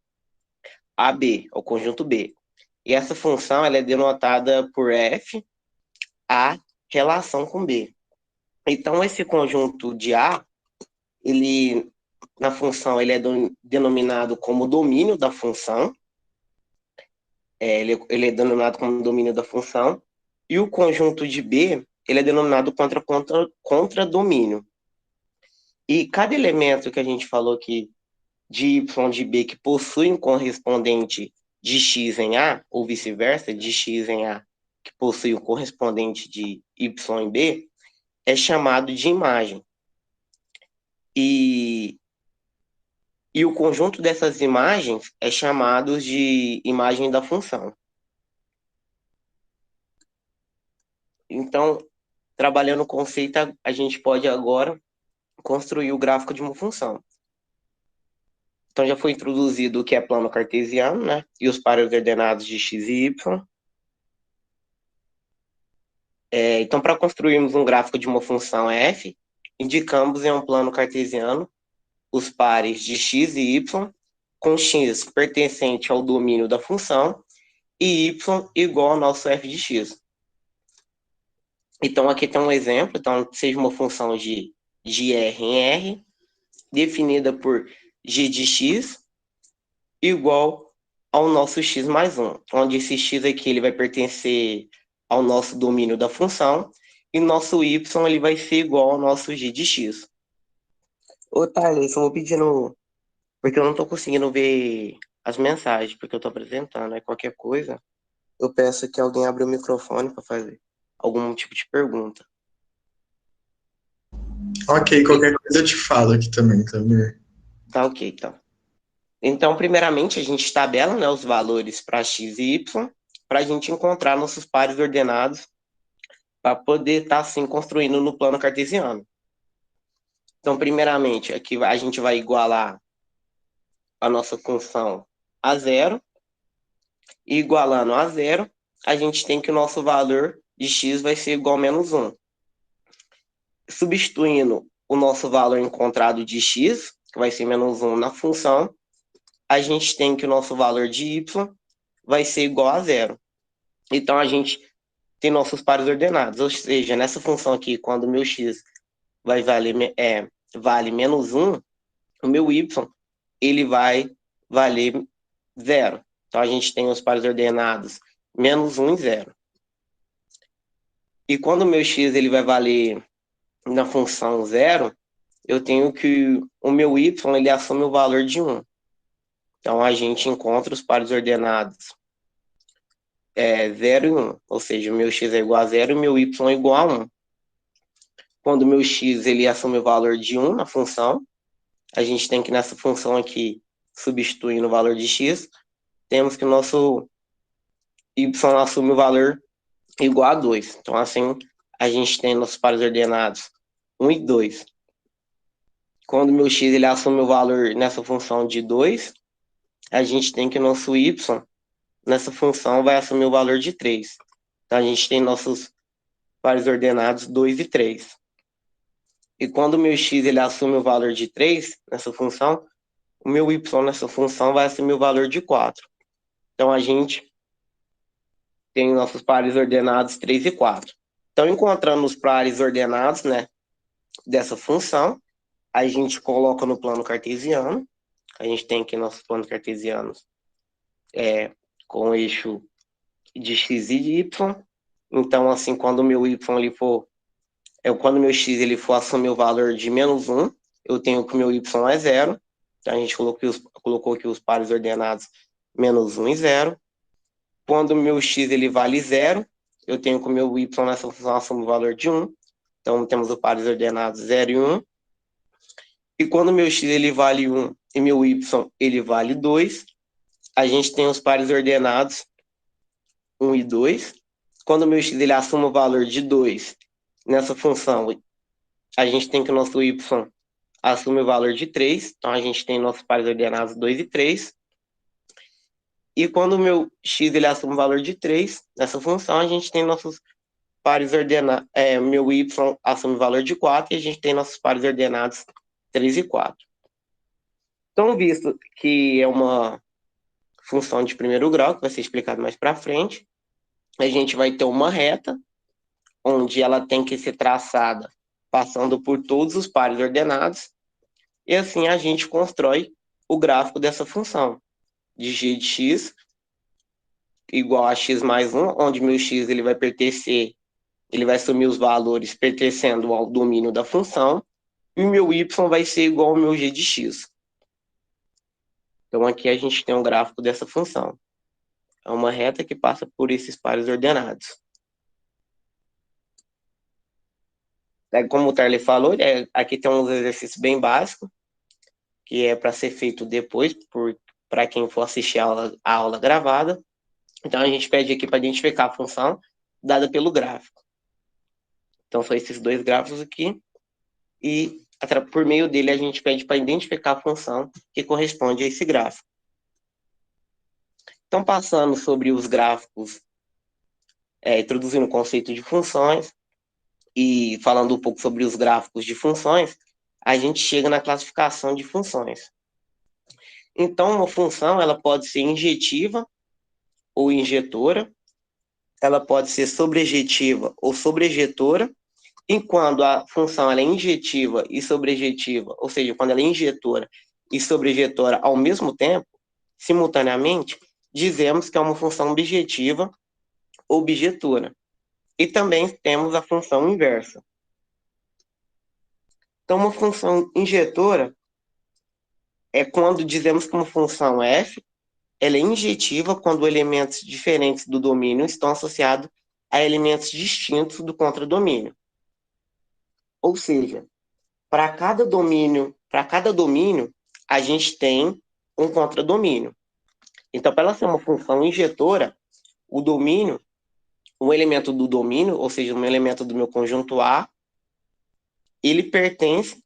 B: a B, ao conjunto B. E essa função ela é denotada por f, a relação com B. Então, esse conjunto de A, ele, na função, ele é denominado como domínio da função. Ele é denominado como domínio da função. E o conjunto de B, ele é denominado contra domínio. E cada elemento que a gente falou aqui de Y de B que possui um correspondente de X em A, ou vice-versa, de X em A que possui um correspondente de Y em B, é chamado de imagem. E o conjunto dessas imagens é chamado de imagem da função. Então, trabalhando o conceito, a gente pode agora construir o gráfico de uma função. Então, já foi introduzido o que é plano cartesiano, né? E os pares ordenados de x e y. Então, para construirmos um gráfico de uma função f, indicamos em um plano cartesiano os pares de x e y, com x pertencente ao domínio da função e y igual ao nosso f de x. Então, aqui tem um exemplo. Então, seja uma função de R em R, definida por g de x igual ao nosso x mais 1, onde esse x aqui ele vai pertencer ao nosso domínio da função e nosso y ele vai ser igual ao nosso g de x. Ô, Thales, eu vou pedindo, porque eu não estou conseguindo ver as mensagens, porque eu estou apresentando, né? Qualquer coisa, eu peço que alguém abra o microfone para fazer algum tipo de pergunta.
A: Ok, qualquer coisa eu te falo aqui também, Cleomir.
B: Tá ok, então. Então, primeiramente, a gente tabela, né, os valores para x e y, para a gente encontrar nossos pares ordenados, para poder estar, assim, construindo no plano cartesiano. Então, primeiramente, aqui a gente vai igualar a nossa função a zero, e igualando a zero, a gente tem que o nosso valor de x vai ser igual a menos 1. Substituindo o nosso valor encontrado de x, que vai ser menos 1 na função, a gente tem que o nosso valor de y vai ser igual a zero. Então, a gente tem nossos pares ordenados, ou seja, nessa função aqui, quando o meu x vale menos 1, o meu y ele vai valer zero. Então, a gente tem os pares ordenados menos 1 e 0. E quando o meu x ele vai valer na função 0, eu tenho que o meu y ele assume o valor de 1. Então, a gente encontra os pares ordenados 0 e 1, ou seja, o meu x é igual a 0 e o meu y é igual a 1. Quando o meu x ele assume o valor de 1 na função, a gente tem que nessa função aqui, substituindo o valor de x, temos que o nosso y assume o valor igual a 2. Então, assim, a gente tem nossos pares ordenados 1 e 2. Quando o meu x ele assume o valor nessa função de 2, a gente tem que o nosso y nessa função vai assumir o valor de 3. Então, a gente tem nossos pares ordenados 2 e 3. E quando o meu x ele assume o valor de 3 nessa função, o meu y nessa função vai assumir o valor de 4. Então, a gente tem nossos pares ordenados 3 e 4. Então, encontrando os pares ordenados, né, dessa função, a gente coloca no plano cartesiano. A gente tem aqui nossos planos cartesianos com o eixo de x e de y. Então, assim, quando o meu y ele for, quando o meu x ele for assumir o valor de -1, eu tenho que o meu y é 0. Então, a gente colocou aqui os pares ordenados -1 e 0. Quando o meu x ele vale 0, eu tenho que o meu y nessa função assume o valor de 1. Então, temos os pares ordenados 0 e 1. E quando o meu x ele vale 1 e meu y ele vale 2, a gente tem os pares ordenados 1 e 2. Quando o meu x ele assume o valor de 2 nessa função, a gente tem que o nosso y assume o valor de 3. Então, a gente tem nossos pares ordenados 2 e 3. E quando o meu x ele assume o valor de 3 nessa função, a gente tem nossos pares ordenados, meu y assume o valor de 4 e a gente tem nossos pares ordenados 3 e 4. Então, visto que é uma função de primeiro grau, que vai ser explicado mais para frente, a gente vai ter uma reta, onde ela tem que ser traçada passando por todos os pares ordenados, e assim a gente constrói o gráfico dessa função, de g de x igual a x mais 1, onde meu x ele vai pertencer, ele vai assumir os valores pertencendo ao domínio da função, e o meu y vai ser igual ao meu g de x. Então, aqui a gente tem um gráfico dessa função. É uma reta que passa por esses pares ordenados. Como o Tarley falou, aqui tem uns exercícios bem básicos, que é para ser feito depois, para quem for assistir a aula gravada. Então, a gente pede aqui para identificar a função dada pelo gráfico. Então, são esses dois gráficos aqui, e por meio dele a gente pede para identificar a função que corresponde a esse gráfico. Então, passando sobre os gráficos, introduzindo o conceito de funções e falando um pouco sobre os gráficos de funções, a gente chega na classificação de funções. Então, uma função ela pode ser injetiva ou injetora, ela pode ser sobrejetiva ou sobrejetora, e quando a função ela é injetiva e sobrejetiva, ou seja, quando ela é injetora e sobrejetora ao mesmo tempo, simultaneamente, dizemos que é uma função objetiva ou objetora. E também temos a função inversa. Então, uma função injetora é quando dizemos que uma função f ela é injetiva quando elementos diferentes do domínio estão associados a elementos distintos do contradomínio. Ou seja, para cada domínio, a gente tem um contradomínio. Então, para ela ser uma função injetora, o domínio, um elemento do domínio, ou seja, um elemento do meu conjunto A, ele pertence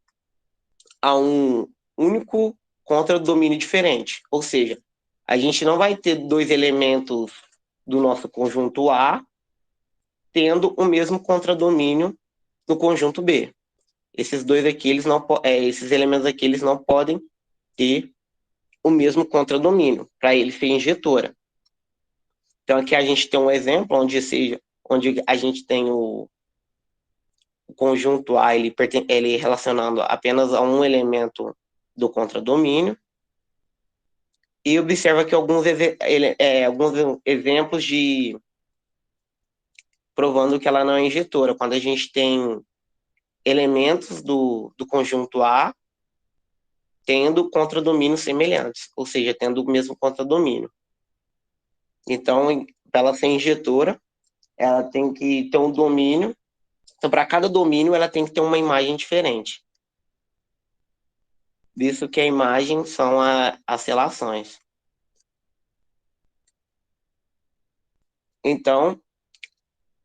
B: a um único contradomínio diferente. Ou seja, a gente não vai ter dois elementos do nosso conjunto A tendo o mesmo contradomínio no conjunto B. Esses dois aqui, esses elementos aqui, eles não podem ter o mesmo contradomínio para ele ser injetora. Então, aqui a gente tem um exemplo onde a gente tem o conjunto A, ele relacionando apenas a um elemento do contradomínio. E observa aqui alguns exemplos de provando que ela não é injetora. Quando a gente tem elementos do conjunto A tendo contradomínios semelhantes, ou seja, tendo o mesmo contradomínio. Então, para ela ser injetora, ela tem que ter um domínio. Então, para cada domínio, ela tem que ter uma imagem diferente. Visto que a imagem são as relações. Então,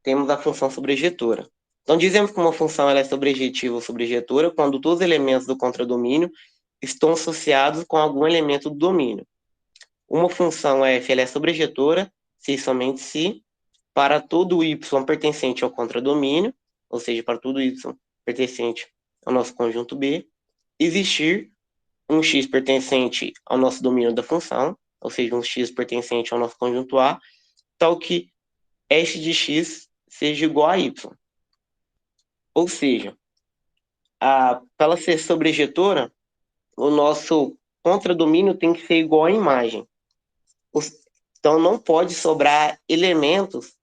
B: temos a função sobrejetora. Então, dizemos que uma função ela é sobrejetiva ou sobrejetora quando todos os elementos do contradomínio estão associados com algum elemento do domínio. Uma função f ela é sobrejetora se e somente se para todo y pertencente ao contradomínio, ou seja, para todo y pertencente ao nosso conjunto B, existir um x pertencente ao nosso domínio da função, ou seja, um x pertencente ao nosso conjunto A, tal que f de x seja igual a y. Ou seja, para ela ser sobrejetora, o nosso contradomínio tem que ser igual à imagem. Então, não pode sobrar elementos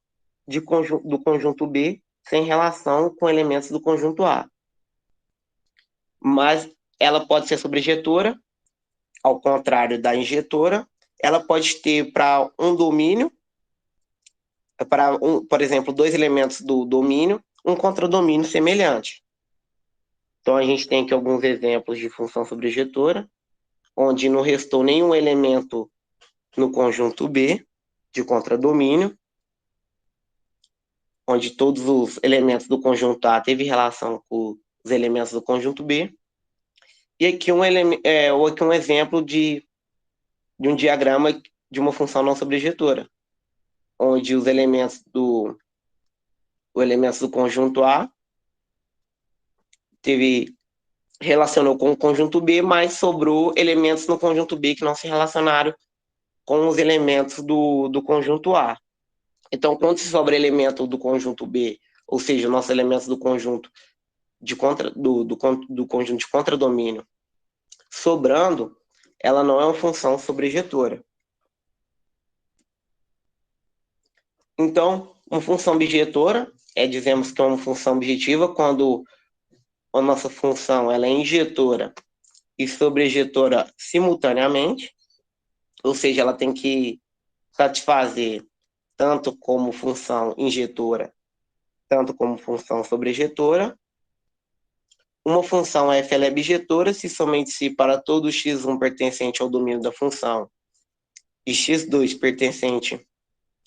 B: do conjunto B sem relação com elementos do conjunto A. Mas ela pode ser sobrejetora, ao contrário da injetora. Ela pode ter para um domínio, por exemplo, dois elementos do domínio, um contradomínio semelhante. Então, a gente tem aqui alguns exemplos de função sobrejetora, onde não restou nenhum elemento no conjunto B de contradomínio, onde todos os elementos do conjunto A teve relação com os elementos do conjunto B. E aqui um exemplo de um diagrama de uma função não sobrejetora, onde os elementos do conjunto A relacionou com o conjunto B, mas sobrou elementos no conjunto B que não se relacionaram com os elementos do conjunto A. Então, quando se sobra elemento do conjunto B, ou seja, nossos elementos do conjunto do conjunto de contradomínio sobrando, ela não é uma função sobrejetora. Então, uma função bijetora dizemos que é uma função objetiva quando a nossa função ela é injetora e sobrejetora simultaneamente, ou seja, ela tem que satisfazer tanto como função injetora, tanto como função sobrejetora. Uma função f ela é bijetora se para todo x1 pertencente ao domínio da função e x2 pertencente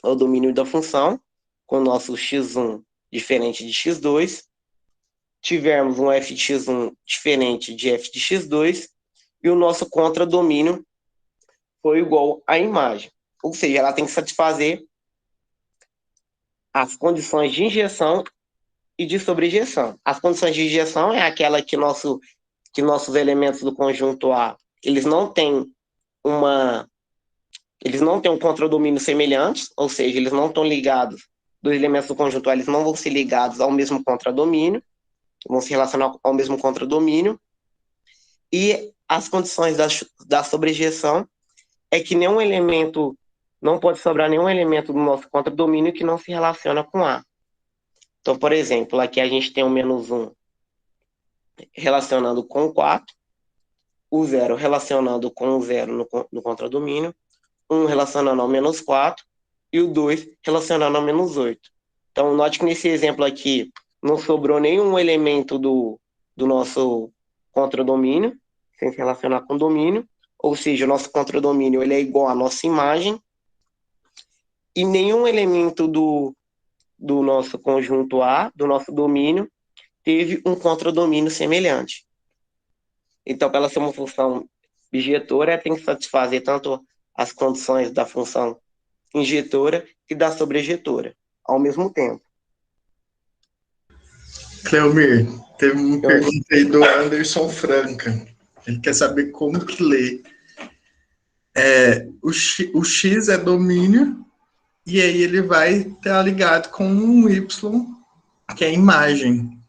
B: ao domínio da função, com o nosso x1 diferente de x2, tivermos um f de x1 diferente de f de x2 e o nosso contradomínio for igual à imagem. Ou seja, ela tem que satisfazer as condições de injeção e de sobrejeção. As condições de injeção é aquela que nossos elementos do conjunto A, eles não têm um contradomínio semelhante, ou seja, eles não estão ligados, dos elementos do conjunto A, eles não vão ser ligados ao mesmo contradomínio, vão se relacionar ao mesmo contradomínio, e as condições da sobrejeção é que não pode sobrar nenhum elemento do nosso contradomínio que não se relaciona com A. Então, por exemplo, aqui a gente tem o menos 1 relacionando com o 4, o 0 relacionando com o 0 no contradomínio, 1 relacionando ao menos 4 e o 2 relacionando ao menos 8. Então, note que nesse exemplo aqui não sobrou nenhum elemento do nosso contradomínio, sem se relacionar com o domínio, ou seja, o nosso contradomínio ele é igual à nossa imagem, e nenhum elemento do nosso conjunto A, do nosso domínio, teve um contradomínio semelhante. Então, para ela ser uma função bijetora, ela tem que satisfazer tanto as condições da função injetora e da sobrejetora, ao mesmo tempo.
A: Cleomir, teve uma pergunta aí do Anderson Franca. Ele quer saber como que lê. O X é domínio, e aí ele vai estar ligado com um Y, que é imagem.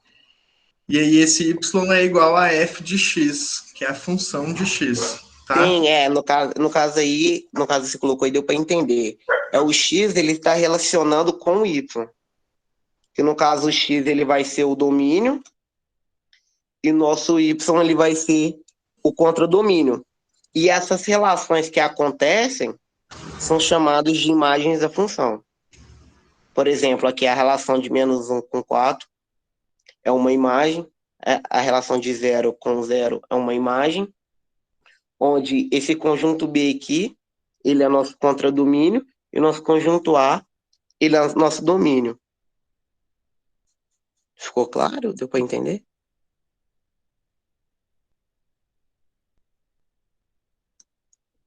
A: E aí esse Y é igual a f de x, que é a função de x. Tá?
B: Sim, no caso você colocou aí, deu para entender. O X, ele está relacionando com o Y. Que no caso o X, ele vai ser o domínio, e nosso Y, ele vai ser o contradomínio. E essas relações que acontecem são chamadas de imagens da função. Por exemplo, aqui a relação de menos 1 com 4 é uma imagem, a relação de 0 com 0 é uma imagem, onde esse conjunto B aqui, ele é nosso contradomínio, e o nosso conjunto A, ele é nosso domínio. Ficou claro? Deu para entender?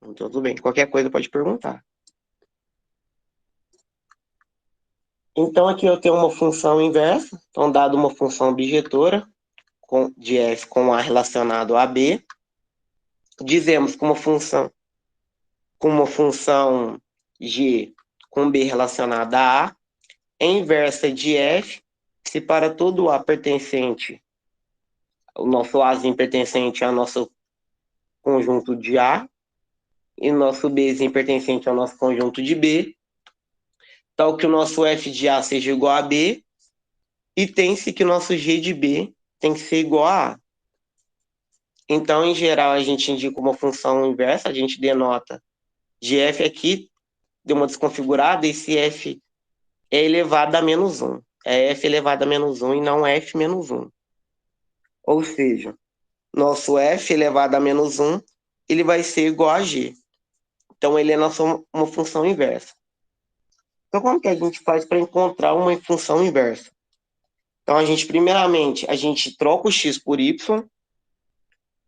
B: Então, tudo bem. Qualquer coisa pode perguntar. Então, aqui eu tenho uma função inversa. Então, dado uma função bijetora de f com a relacionado a b, dizemos que uma função g com b relacionada a a é inversa de f se para todo a pertencente, o nosso azinho pertencente ao nosso conjunto de A, e nosso Bzinho pertencente ao nosso conjunto de B, tal que o nosso F de A seja igual a B, e tem-se que o nosso G de B tem que ser igual a A. Então, em geral, a gente indica uma função inversa, a gente denota de F aqui, deu uma desconfigurada, esse F é elevado a menos 1. É F elevado a menos 1 e não F menos 1. Ou seja, nosso F elevado a menos 1, ele vai ser igual a G. Então, ele é uma função inversa. Então, como que a gente faz para encontrar uma função inversa? Então, primeiramente, a gente troca o x por y,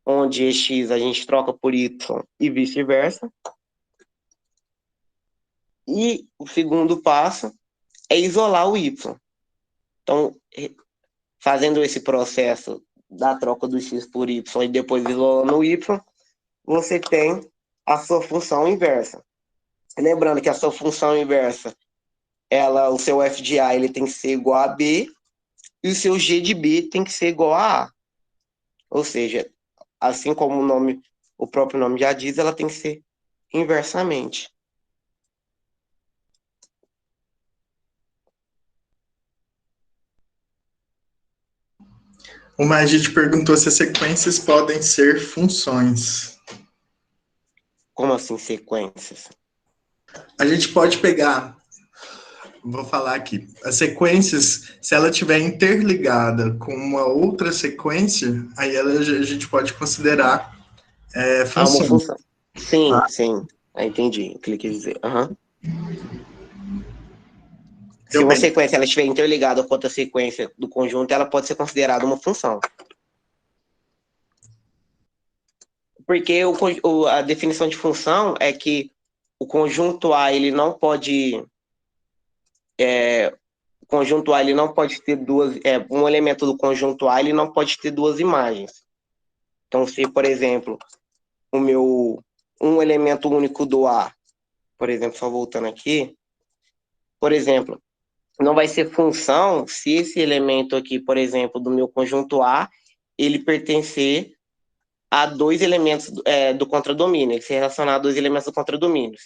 B: onde x a gente troca por y e vice-versa. E o segundo passo é isolar o y. Então, fazendo esse processo da troca do x por y e depois isolando o y, você tem a sua função inversa. Lembrando que a sua função inversa, o seu f de A ele tem que ser igual a B e o seu g de B tem que ser igual a A. Ou seja, assim como o próprio nome já diz, ela tem que ser inversamente.
A: O Magid perguntou se as sequências podem ser funções.
B: Como assim sequências?
A: A gente pode pegar, vou falar aqui, as sequências, se ela estiver interligada com uma outra sequência, aí a gente pode considerar
B: Uma
A: função.
B: função. Sim,
A: Tá?
B: sim. Entendi o que ele quis dizer. Uhum. Se
A: Eu
B: uma
A: bem.
B: sequência ela estiver interligada com outra sequência do conjunto, ela pode ser considerada uma função. Porque a definição de função é que o conjunto A ele não pode o conjunto A ele não pode ter um elemento do conjunto A ele não pode ter duas imagens. Então, se, por exemplo, um elemento único do A, por exemplo, só voltando aqui, por exemplo, não vai ser função se esse elemento aqui, por exemplo, do meu conjunto A, ele pertencer a dois elementos do contradomínio, ele se relacionar a dois elementos do contradomínio.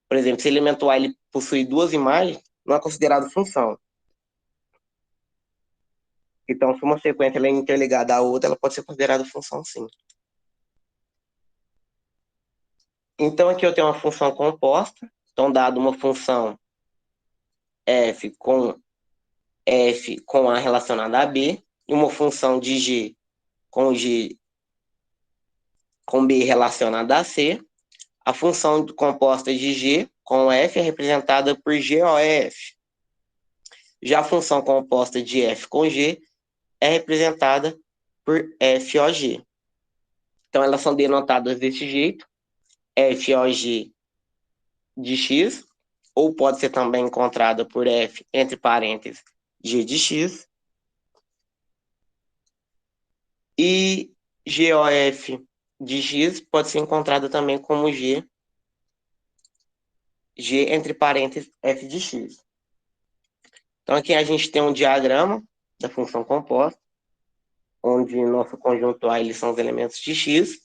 B: Por exemplo, se o elemento A ele possui duas imagens, não é considerado função. Então, se uma sequência ela é interligada à outra, ela pode ser considerada função, sim. Então, aqui eu tenho uma função composta. Então, dado uma função f com A relacionada a B, e uma função de G com B relacionada a C, a função composta de G com F é representada por GOF. Já a função composta de F com G é representada por FOG. Então, elas são denotadas desse jeito, FOG de X, ou pode ser também encontrada por F, entre parênteses, G de X. E GOF de X pode ser encontrada também como G entre parênteses, F de X. Então, aqui a gente tem um diagrama da função composta, onde nosso conjunto A eles são os elementos de X,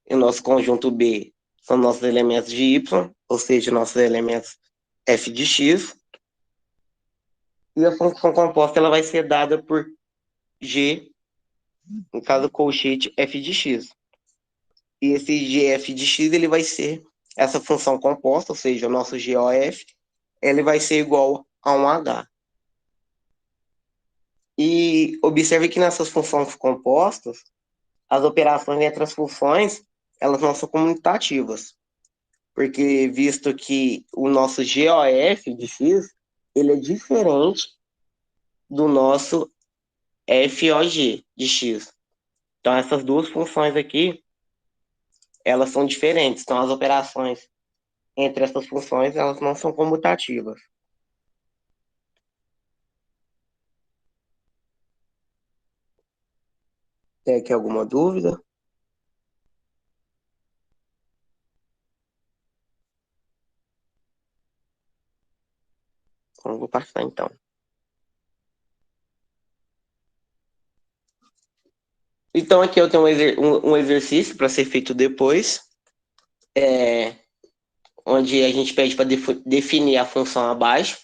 B: e nosso conjunto B são nossos elementos de Y, ou seja, nossos elementos F de X. E a função composta ela vai ser dada por G, no caso, colchete F de X. E esse GF de X ele vai ser essa função composta, ou seja, o nosso GOF, ele vai ser igual a um H. E observe que nessas funções compostas, as operações entre as funções, elas não são comutativas. Porque visto que o nosso GOF de X, ele é diferente do nosso FOG de X. Então, essas duas funções aqui, elas são diferentes. Então, as operações entre essas funções, elas não são comutativas. Tem aqui alguma dúvida? Então, vou passar, então. Então, aqui eu tenho um exercício para ser feito depois. onde a gente pede para definir a função abaixo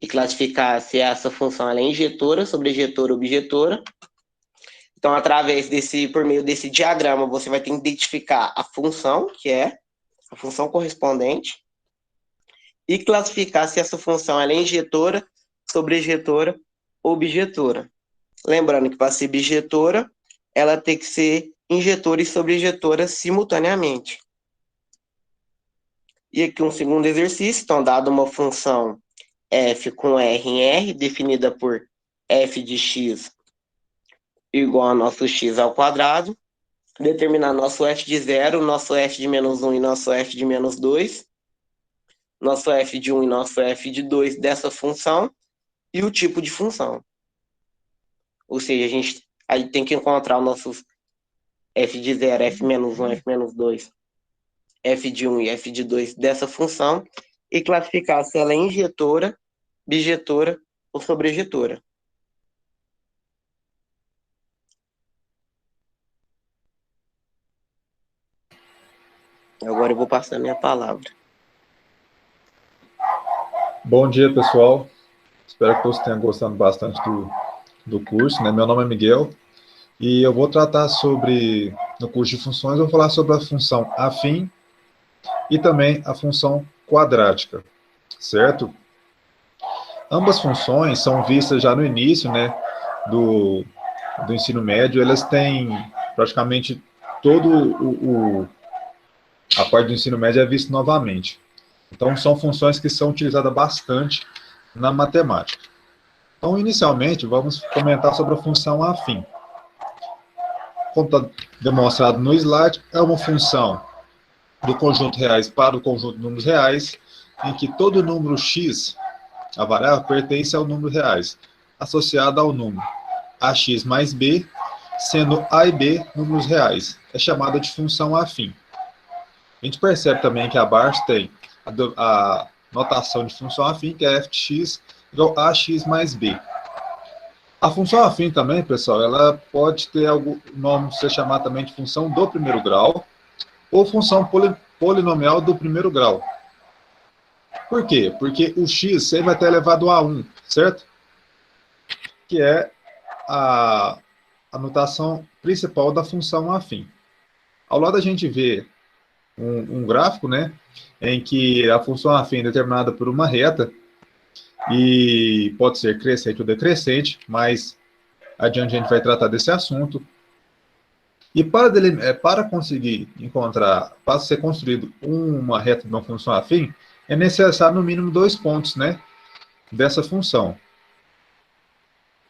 B: e classificar se essa função ela é injetora, sobrejetora ou objetora. Então, por meio desse diagrama, você vai ter que identificar a função, que é a função correspondente, e classificar se essa função ela é injetora, sobrejetora ou objetora. Lembrando que para ser bijetora, ela tem que ser injetora e sobrejetora simultaneamente. E aqui um segundo exercício, então, dado uma função f com r em r, definida por f de x igual a nosso x ao quadrado, determinar nosso f de 0, nosso f de menos 1 e nosso f de menos 2, nosso f de 1 e nosso f de 2 dessa função, e o tipo de função. Ou seja, a gente aí tem que encontrar os nossos f de 0, f menos 1, f menos 2, f de 1 e f de 2 dessa função, e classificar se ela é injetora, bijetora ou sobrejetora. Agora eu vou passar a minha palavra.
C: Bom dia, pessoal. Espero que todos tenham gostado bastante do curso, né? Meu nome é Miguel e eu vou tratar sobre, no curso de funções, eu vou falar sobre a função afim e também a função quadrática, certo? Ambas funções são vistas já no início, né, do ensino médio. Elas têm praticamente a parte do ensino médio é vista novamente. Então, são funções que são utilizadas bastante na matemática. Então, inicialmente, vamos comentar sobre a função afim. Como está demonstrado no slide, é uma função do conjunto reais para o conjunto de números reais, em que todo número x, a variável, pertence ao número reais, associado ao número ax mais b, sendo a e b números reais. É chamada de função afim. A gente percebe também que abaixo tem a notação de função afim, que é f de x igual a ax mais b. A função afim também, pessoal, ela pode ter algum nome, ser chamada também de função do primeiro grau, ou função polinomial do primeiro grau. Por quê? Porque o x sempre vai ter elevado a 1, certo? Que é a notação principal da função afim. Ao lado a gente vê um gráfico, né, em que a função afim é determinada por uma reta, e pode ser crescente ou decrescente, mas adiante a gente vai tratar desse assunto. E para conseguir encontrar, para ser construído uma reta de uma função afim, é necessário no mínimo 2 pontos, né, dessa função.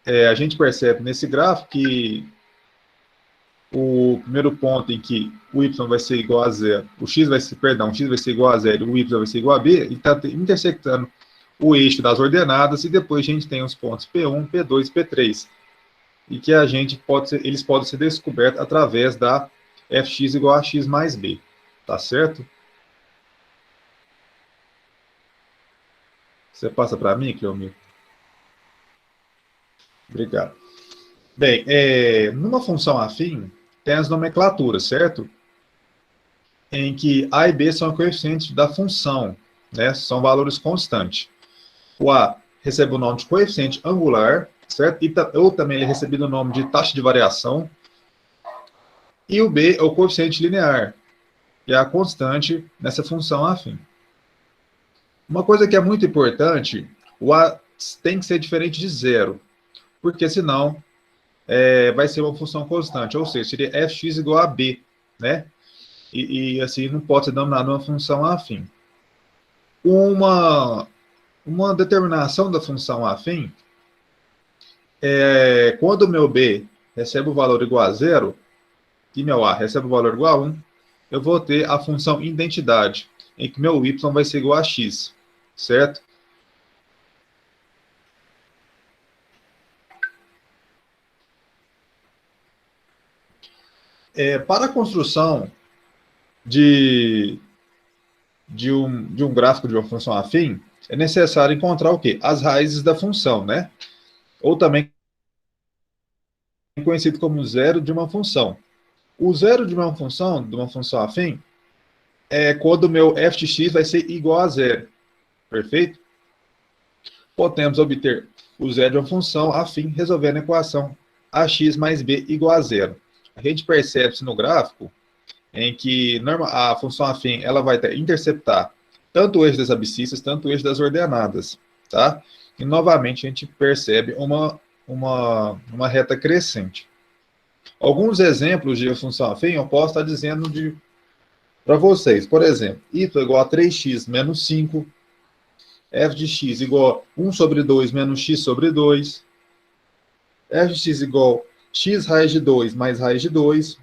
C: A gente percebe nesse gráfico que o primeiro ponto em que o y vai ser igual a zero, o x vai ser igual a zero, o y vai ser igual a b, e está intersectando o eixo das ordenadas, e depois a gente tem os pontos P1, P2 e P3, e que eles podem ser descobertos através da fx igual a x mais b, tá certo? Você passa para mim, Cleomir? Obrigado. Bem, numa função afim, tem as nomenclaturas, certo? Em que a e b são coeficientes da função, né? São valores constantes. O a recebe o nome de coeficiente angular, certo? Ou também ele é recebido o nome de taxa de variação. E o b é o coeficiente linear, que é a constante nessa função afim. Uma coisa que é muito importante, o a tem que ser diferente de zero, porque senão vai ser uma função constante, ou seja, seria fx igual a b, né? E assim não pode ser denominado uma função afim. Uma determinação da função afim quando o meu b recebe o valor igual a zero e meu a recebe o valor igual a 1, eu vou ter a função identidade, em que meu y vai ser igual a x, certo? Para a construção de um gráfico de uma função afim, é necessário encontrar o quê? As raízes da função, né? Ou também conhecido como zero de uma função. O zero de uma função afim, é quando o meu f de x vai ser igual a zero. Perfeito? Podemos obter o zero de uma função afim, resolvendo a equação ax mais b igual a zero. A gente percebe isso no gráfico, em que a função afim ela vai interceptar tanto o eixo das abscissas, tanto o eixo das ordenadas. Tá? E, novamente, a gente percebe uma reta crescente. Alguns exemplos de função afim eu posso estar dizendo para vocês. Por exemplo, y igual a 3x menos 5, f de x igual a 1 sobre 2 menos x sobre 2, f de x igual a x raiz de 2 mais raiz de 2,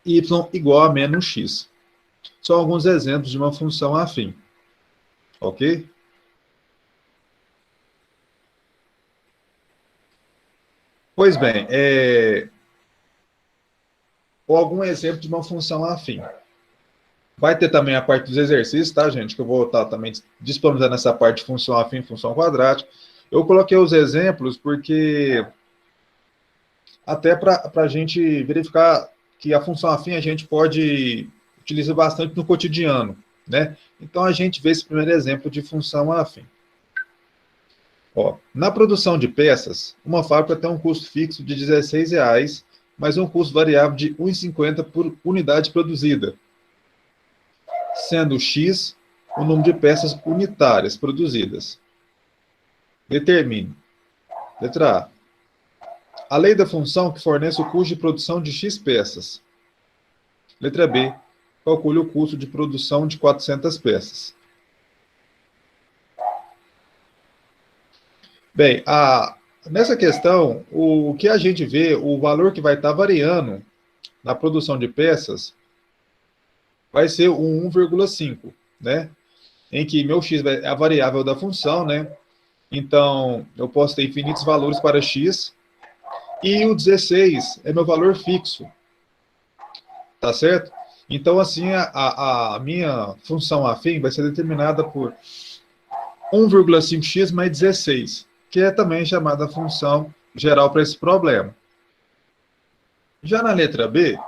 C: y igual a menos x. São alguns exemplos de uma função afim. Ok? Pois bem, ou algum exemplo de uma função afim. Vai ter também a parte dos exercícios, tá, gente? Que eu vou estar também disponibilizando essa parte de função afim, função quadrática. Eu coloquei os exemplos porque até para a gente verificar que a função afim a gente pode utilizar bastante no cotidiano, né? Então, a gente vê esse primeiro exemplo de função afim. Ó, na produção de peças, uma fábrica tem um custo fixo de R$16, mas um custo variável de R$1,50 por unidade produzida, sendo X o número de peças unitárias produzidas. Determine. Letra A. A lei da função que fornece o custo de produção de X peças. Letra B. Calcule o custo de produção de 400 peças. Bem, nessa questão, o que a gente vê, o valor que vai estar variando na produção de peças vai ser o 1,5, né? Em que meu x é a variável da função, né? Então, eu posso ter infinitos valores para x, e o 16 é meu valor fixo, tá certo? Então, assim, a minha função afim vai ser determinada por 1,5x mais 16, que é também chamada função geral para esse problema. Já na letra B,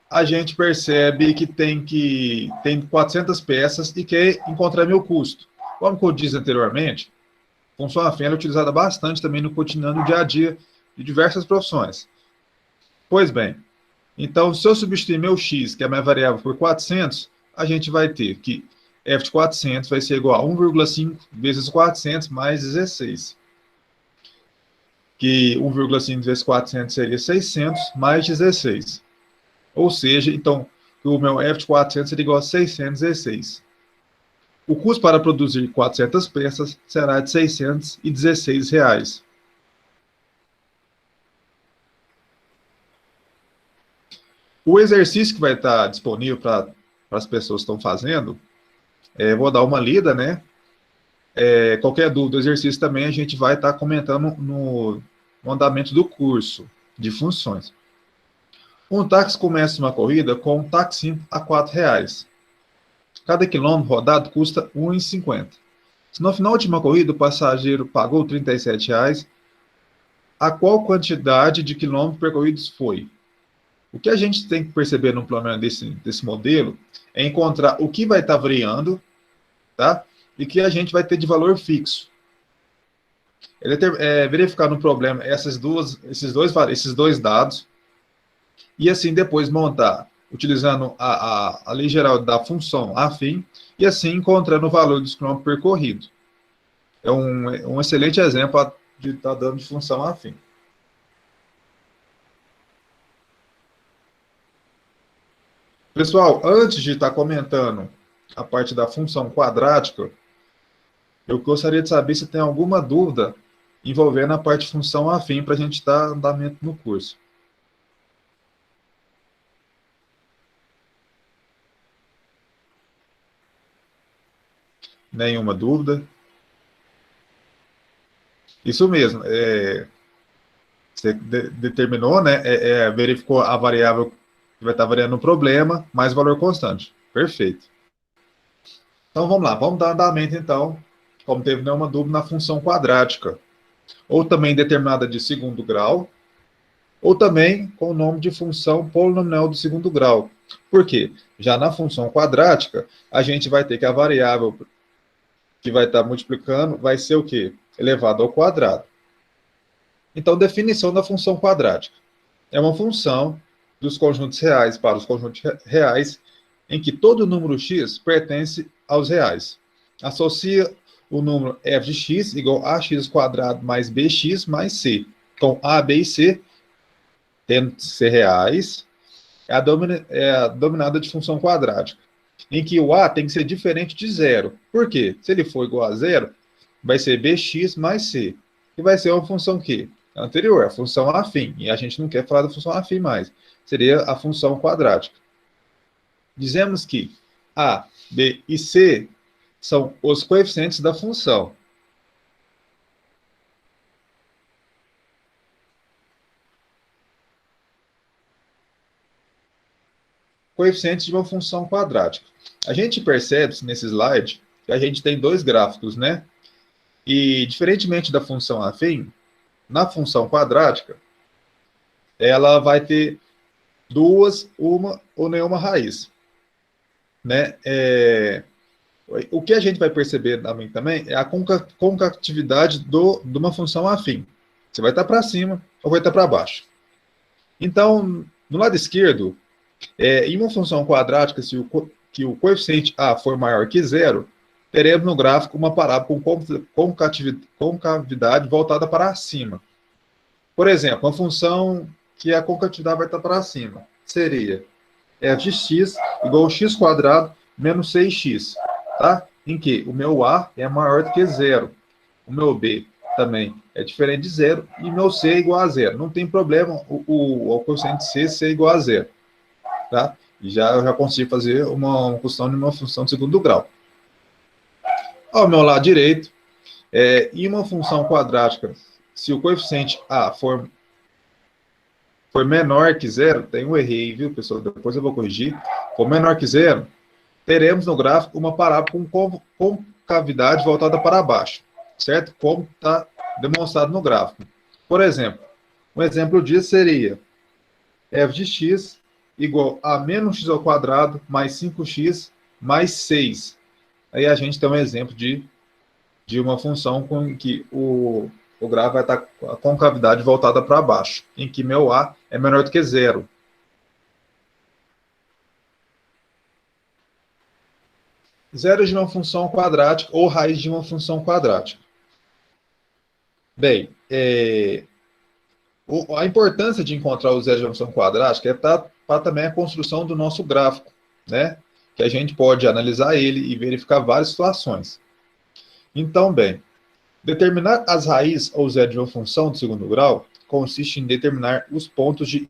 C: a gente percebe que tem 400 peças e quer encontrar meu custo. Como eu disse anteriormente, a função afim é utilizada bastante também no cotidiano, no dia a dia de diversas profissões. Pois bem, então, se eu substituir meu x, que é a minha variável, por 400, a gente vai ter que f de 400 vai ser igual a 1,5 vezes 400 mais 16. Que 1,5 vezes 400 seria 600 mais 16. Ou seja, então, o meu f de 400 seria igual a 616. O custo para produzir 400 peças será de R$616. O exercício que vai estar disponível para as pessoas que estão fazendo, vou dar uma lida, né? Qualquer dúvida do exercício também a gente vai estar comentando no andamento do curso de funções. Um táxi começa uma corrida com um taxímetro a R$4. Cada quilômetro rodado custa R$1,50. Se no final de uma corrida o passageiro pagou R$37, a qual quantidade de quilômetros percorridos foi? O que a gente tem que perceber no plano desse modelo é encontrar o que vai estar variando, tá? E que a gente vai ter de valor fixo. Ele verificar no problema esses dois dados e assim depois montar, utilizando a lei geral da função afim, e assim encontrando o valor dos quilômetros percorridos. É um excelente exemplo de estar dando de função afim. Pessoal, antes de estar comentando a parte da função quadrática, eu gostaria de saber se tem alguma dúvida envolvendo a parte de função afim para a gente dar andamento no curso. Nenhuma dúvida? Isso mesmo. Você determinou, né? Verificou a variável que vai estar variando no problema, mais valor constante. Perfeito. Então, vamos lá. Vamos dar andamento, então, como teve nenhuma dúvida, na função quadrática. Ou também determinada de segundo grau, ou também com o nome de função polinomial do segundo grau. Por quê? Já na função quadrática, a gente vai ter que a variável que vai estar multiplicando vai ser o quê? Elevado ao quadrado. Então, definição da função quadrática. É uma função dos conjuntos reais para os conjuntos reais em que todo número x pertence aos reais. Associa o número f de x igual a x quadrado mais bx mais c, com a, b e c tendo de ser reais, é a dominada de função quadrática, em que o a tem que ser diferente de zero. Por quê? Se ele for igual a zero, vai ser bx mais c, que vai ser uma função que anterior, a função afim, e a gente não quer falar da função afim mais, seria a função quadrática. Dizemos que a, b e c são os coeficientes da função. Coeficientes de uma função quadrática. A gente percebe nesse slide que a gente tem dois gráficos, né? E, diferentemente da função afim, na função quadrática, ela vai ter duas, uma ou nenhuma raiz, né? O que a gente vai perceber também é a concatividade de uma função afim. Você vai estar para cima ou vai estar para baixo. Então, no lado esquerdo, em uma função quadrática, se o coeficiente a for maior que zero, teremos no gráfico uma parábola com concavidade voltada para cima. Por exemplo, uma função que a concatividade vai estar para cima seria f de x igual a x quadrado menos 6x, tá? Em que o meu a é maior do que zero, o meu b também é diferente de zero, e meu c é igual a zero. Não tem problema o coeficiente c ser igual a zero, tá? E eu já consigo fazer uma função de uma função de segundo grau. Ao meu lado direito, em uma função quadrática, se o coeficiente a for menor que zero, tem um erro, viu, pessoal? Depois eu vou corrigir. For menor que zero, teremos no gráfico uma parábola com concavidade voltada para baixo, certo? Como está demonstrado no gráfico. Por exemplo, um exemplo disso seria f de x igual a menos x ao quadrado mais 5x mais 6. Aí a gente tem um exemplo de uma função com que o gráfico vai estar com a concavidade voltada para baixo, em que meu a é menor do que zero. Zero de uma função quadrática ou raiz de uma função quadrática. Bem, a importância de encontrar o zero de uma função quadrática é para também a construção do nosso gráfico, né? Que a gente pode analisar ele e verificar várias situações. Então, bem, determinar as raízes ou zero de uma função de segundo grau consiste em determinar os pontos de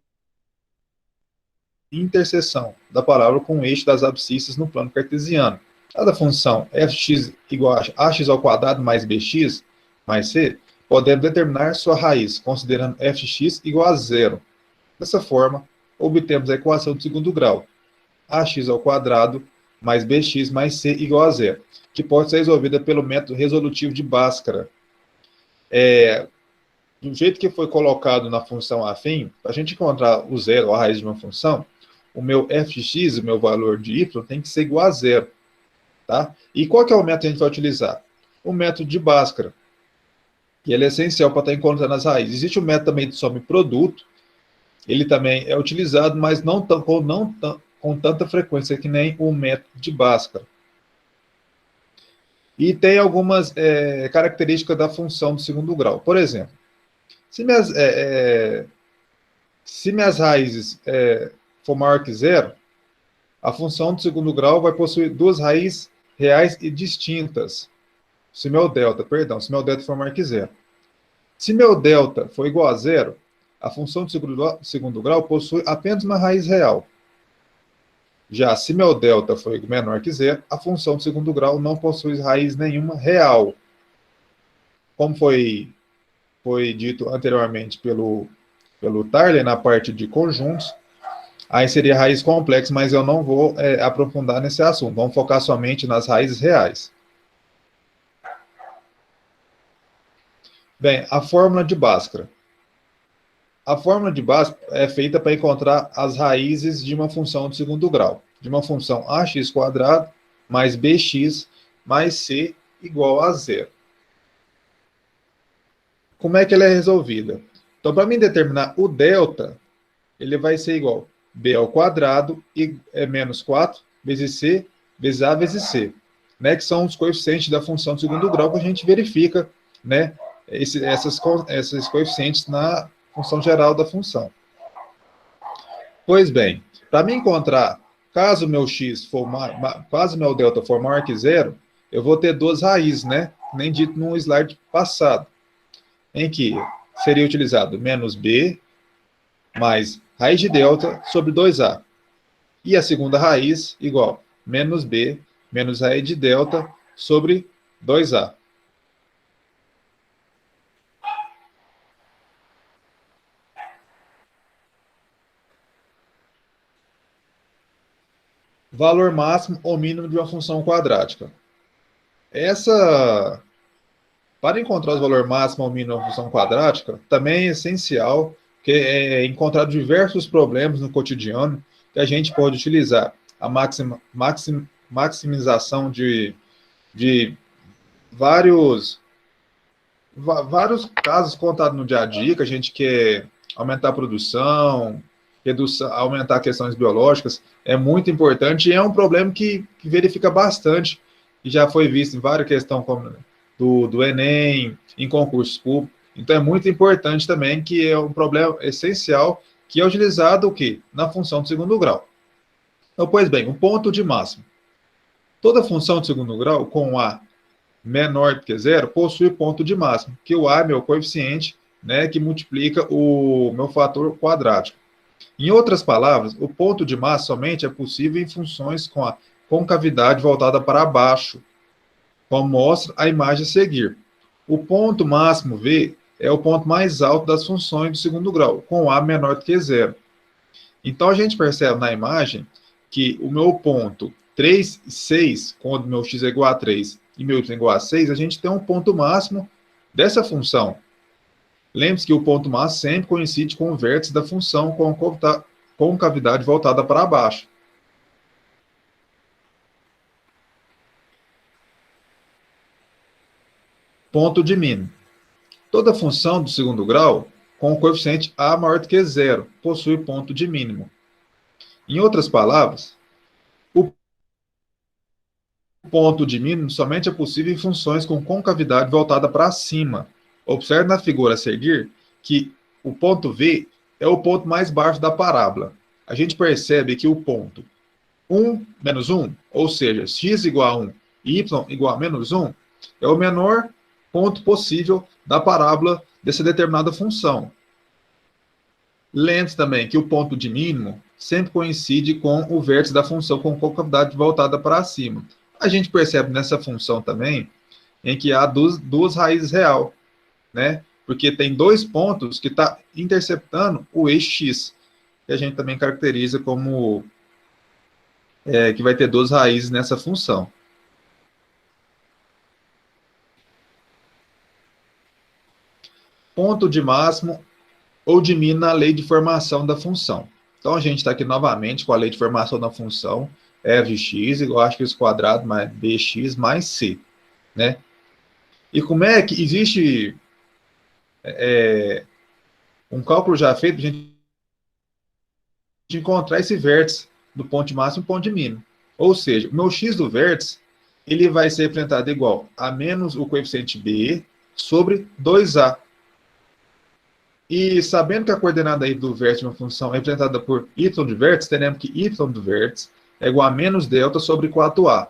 C: interseção da parábola com o eixo das abscissas no plano cartesiano. Cada função fx igual a ax ao quadrado mais bx mais c, podemos determinar sua raiz, considerando f de x igual a zero. Dessa forma, obtemos a equação de segundo grau, ax ao quadrado mais bx mais c igual a zero, que pode ser resolvida pelo método resolutivo de Bhaskara. Do jeito que foi colocado na função afim, para a gente encontrar o zero, a raiz de uma função, o meu f de x, o meu valor de y, tem que ser igual a zero. Tá? E qual que é o método que a gente vai utilizar? O método de Bhaskara, que ele é essencial para estar encontrando as raízes. Existe o método também de soma e produto, ele também é utilizado, mas não com tanta frequência que nem o método de Bhaskara. E tem algumas características da função do segundo grau. Por exemplo, se minhas raízes for maior que zero, a função do segundo grau vai possuir duas raízes reais e distintas. Se meu delta for maior que zero. Se meu delta for igual a zero, a função do segundo grau possui apenas uma raiz real. Já se meu delta for menor que zero, a função do segundo grau não possui raiz nenhuma real. Como foi dito anteriormente pelo Tarley na parte de conjuntos, aí seria raiz complexa, mas eu não vou aprofundar nesse assunto. Vamos focar somente nas raízes reais. Bem, a fórmula de Bhaskara. A fórmula de base é feita para encontrar as raízes de uma função de segundo grau, de uma função ax² mais bx mais c igual a zero. Como é que ela é resolvida? Então, para mim determinar o delta, ele vai ser igual a b ao quadrado e é menos 4 vezes c vezes a vezes c, né, que são os coeficientes da função de segundo grau que a gente verifica, né, esses coeficientes na função geral da função. Pois bem, para me encontrar, caso meu x for caso meu delta for maior que zero, eu vou ter duas raízes, né, nem dito no slide passado, em que seria utilizado menos b mais raiz de delta sobre 2a. E a segunda raiz igual menos b menos raiz de delta sobre 2a. Valor máximo ou mínimo de uma função quadrática. Para encontrar o valor máximo ou mínimo de uma função quadrática, também é essencial que é encontrar diversos problemas no cotidiano que a gente pode utilizar a maximização de vários casos contados no dia a dia, que a gente quer aumentar a produção, aumentar questões biológicas, é muito importante e é um problema que verifica bastante, e já foi visto em várias questões como do Enem, em concursos públicos. Então é muito importante também, que é um problema essencial, que é utilizado o quê? Na função de segundo grau. Então, pois bem, o ponto de máximo. Toda função de segundo grau com A menor do que zero possui ponto de máximo, que o A é meu coeficiente, né, que multiplica o meu fator quadrático. Em outras palavras, o ponto de máximo somente é possível em funções com a concavidade voltada para baixo, como mostra a imagem a seguir. O ponto máximo V é o ponto mais alto das funções do segundo grau, com A menor do que zero. Então, a gente percebe na imagem que o meu ponto 3 e 6, quando meu x é igual a 3 e meu y é igual a 6, a gente tem um ponto máximo dessa função. Lembre-se que o ponto máximo sempre coincide com o vértice da função com concavidade voltada para baixo. Ponto de mínimo. Toda função do segundo grau com o coeficiente a maior do que zero possui ponto de mínimo. Em outras palavras, o ponto de mínimo somente é possível em funções com concavidade voltada para cima. Observe na figura a seguir que o ponto V é o ponto mais baixo da parábola. A gente percebe que o ponto 1 menos 1, ou seja, x igual a 1 e y igual a menos 1, é o menor ponto possível da parábola dessa determinada função. Lembre-se também que o ponto de mínimo sempre coincide com o vértice da função com concavidade voltada para cima. A gente percebe nessa função também em que há duas raízes real, né? Porque tem dois pontos que está interceptando o eixo x, que a gente também caracteriza como que vai ter duas raízes nessa função. Ponto de máximo ou de mínimo na lei de formação da função. Então, a gente está aqui novamente com a lei de formação da função, f de x igual a x² mais bx mais c, né? E como é que existe um cálculo já feito para a gente encontrar esse vértice do ponto de máximo e ponto de mínimo. Ou seja, o meu x do vértice, ele vai ser representado igual a menos o coeficiente b sobre 2a. E sabendo que a coordenada aí do vértice de uma função é representada por y de vértice, teremos que y do vértice é igual a menos delta sobre 4a.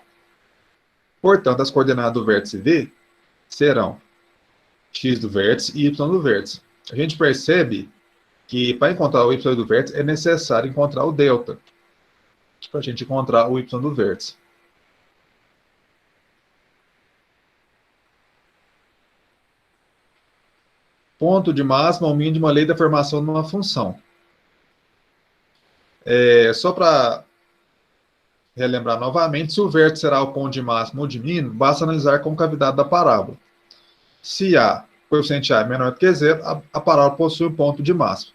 C: Portanto, as coordenadas do vértice V serão x do vértice e y do vértice. A gente percebe que para encontrar o y do vértice é necessário encontrar o delta, para a gente encontrar o y do vértice. Ponto de máximo ou mínimo de uma lei da formação de uma função. Só para relembrar novamente, se o vértice será o ponto de máximo ou de mínimo, basta analisar a concavidade da parábola. Se o coeficiente A é menor do que zero, a parábola possui um ponto de máximo.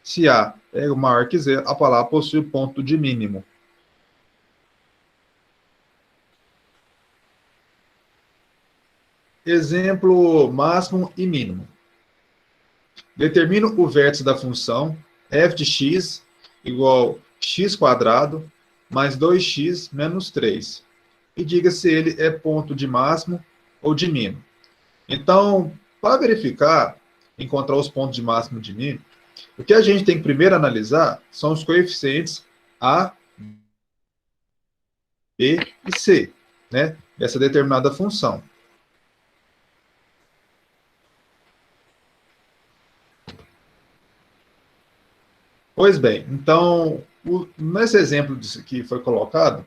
C: Se A é maior que zero, a palavra possui ponto de mínimo. Exemplo máximo e mínimo. Determino o vértice da função f de x igual x² mais 2x menos 3. E diga se ele é ponto de máximo ou de mínimo. Então, para verificar, encontrar os pontos de máximo e de mínimo, o que a gente tem que primeiro analisar são os coeficientes A, B e C, né, dessa determinada função. Pois bem, então, nesse exemplo que foi colocado,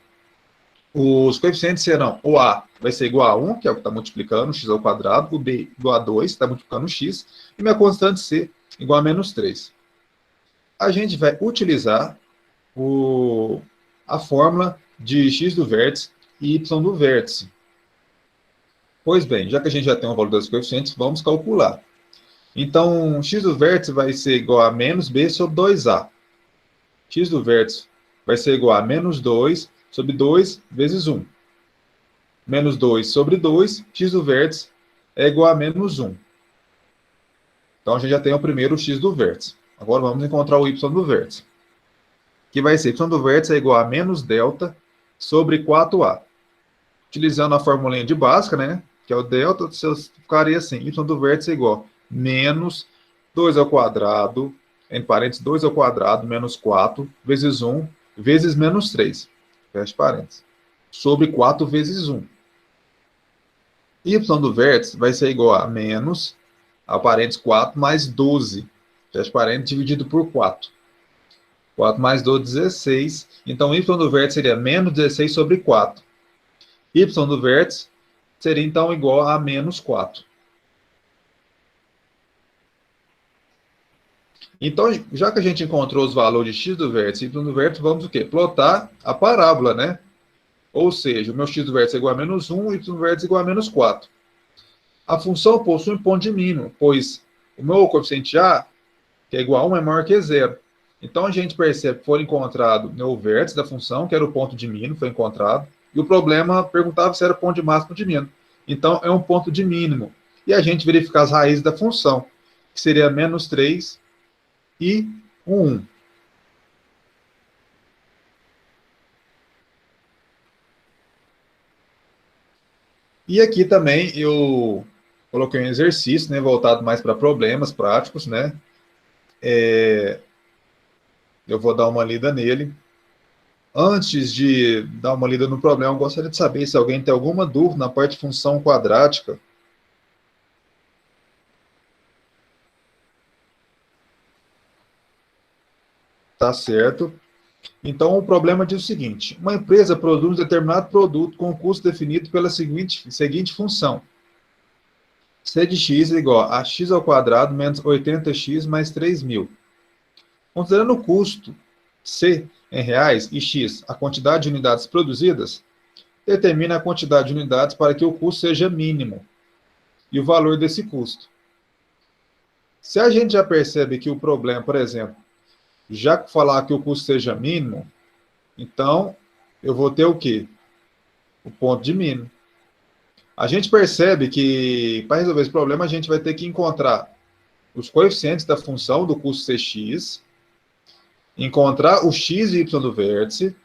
C: os coeficientes serão o A vai ser igual a 1, que é o que está multiplicando, x ao quadrado, o B igual a 2, está multiplicando x, e minha constante C igual a menos 3. A gente vai utilizar a fórmula de x do vértice e y do vértice. Pois bem, já que a gente já tem o valor dos coeficientes, vamos calcular. Então, x do vértice vai ser igual a menos b sobre 2a. X do vértice vai ser igual a menos 2 sobre 2 vezes 1. Menos 2 sobre 2, x do vértice é igual a menos 1. Então, a gente já tem o primeiro x do vértice. Agora, vamos encontrar o y do vértice. Que vai ser y do vértice é igual a menos delta sobre 4a. Utilizando a formulinha de básica, né? Que é o delta, ficaria assim, y do vértice é igual a menos 2 ao quadrado, entre parênteses, 2 ao quadrado menos 4 vezes 1 vezes menos 3, fecha parênteses, sobre 4 vezes 1. Y do vértice vai ser igual a menos, a parênteses 4 mais 12, fecha parênteses, dividido por 4. 4 mais 12, 16. Então, y do vértice seria menos 16 sobre 4. Y do vértice seria, então, igual a menos 4. Então, já que a gente encontrou os valores de x do vértice e y do vértice, vamos o quê? Plotar a parábola, né? Ou seja, o meu x do vértice é igual a menos 1 e y do vértice é igual a menos 4. A função possui um ponto de mínimo, pois o meu coeficiente A, que é igual a 1, é maior que 0. Então, a gente percebe que foi encontrado no vértice da função, que era o ponto de mínimo, foi encontrado, e o problema perguntava se era ponto de máximo ou de mínimo. Então, é um ponto de mínimo. E a gente verifica as raízes da função, que seria menos 3 e 1. E aqui também eu coloquei um exercício, né, voltado mais para problemas práticos, né? Eu vou dar uma lida nele. Antes de dar uma lida no problema, eu gostaria de saber se alguém tem alguma dúvida na parte de função quadrática. Tá certo. Então, o problema diz o seguinte: uma empresa produz um determinado produto com custo definido pela seguinte função. C de x é igual a x ao quadrado menos 80x mais 3.000. Considerando o custo C em reais e x a quantidade de unidades produzidas, determina a quantidade de unidades para que o custo seja mínimo e o valor desse custo. Se a gente já percebe que o problema, por exemplo, já que falar que o custo seja mínimo, então eu vou ter o quê? O ponto de mínimo. A gente percebe que, para resolver esse problema, a gente vai ter que encontrar os coeficientes da função do custo Cx, encontrar o x e y do vértice,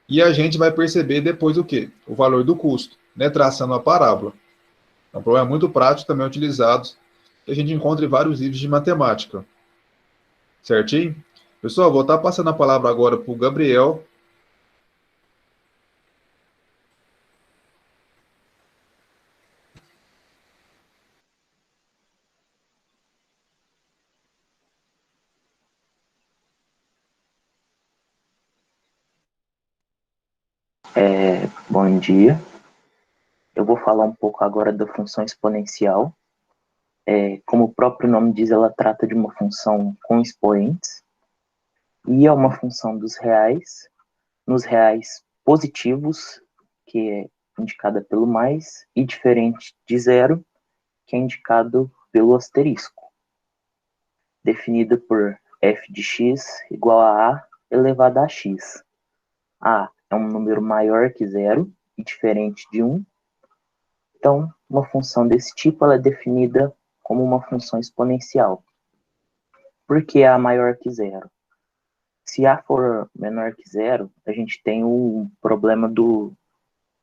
C: e a gente vai perceber depois o quê? O valor do custo, né, traçando a parábola. É um problema muito prático, também utilizado, que a gente encontra em vários livros de matemática. Certinho? Pessoal, vou estar passando a palavra agora para o Gabriel.
D: Bom dia. Eu vou falar um pouco agora da função exponencial. Como o próprio nome diz, ela trata de uma função com expoentes e é uma função dos reais, nos reais positivos, que é indicada pelo mais, e diferente de zero, que é indicado pelo asterisco. Definida por f de x igual a elevado a x. A é um número maior que zero e diferente de 1. Então, uma função desse tipo ela é definida como uma função exponencial. Por que A maior que zero? Se A for menor que zero, a gente tem o problema do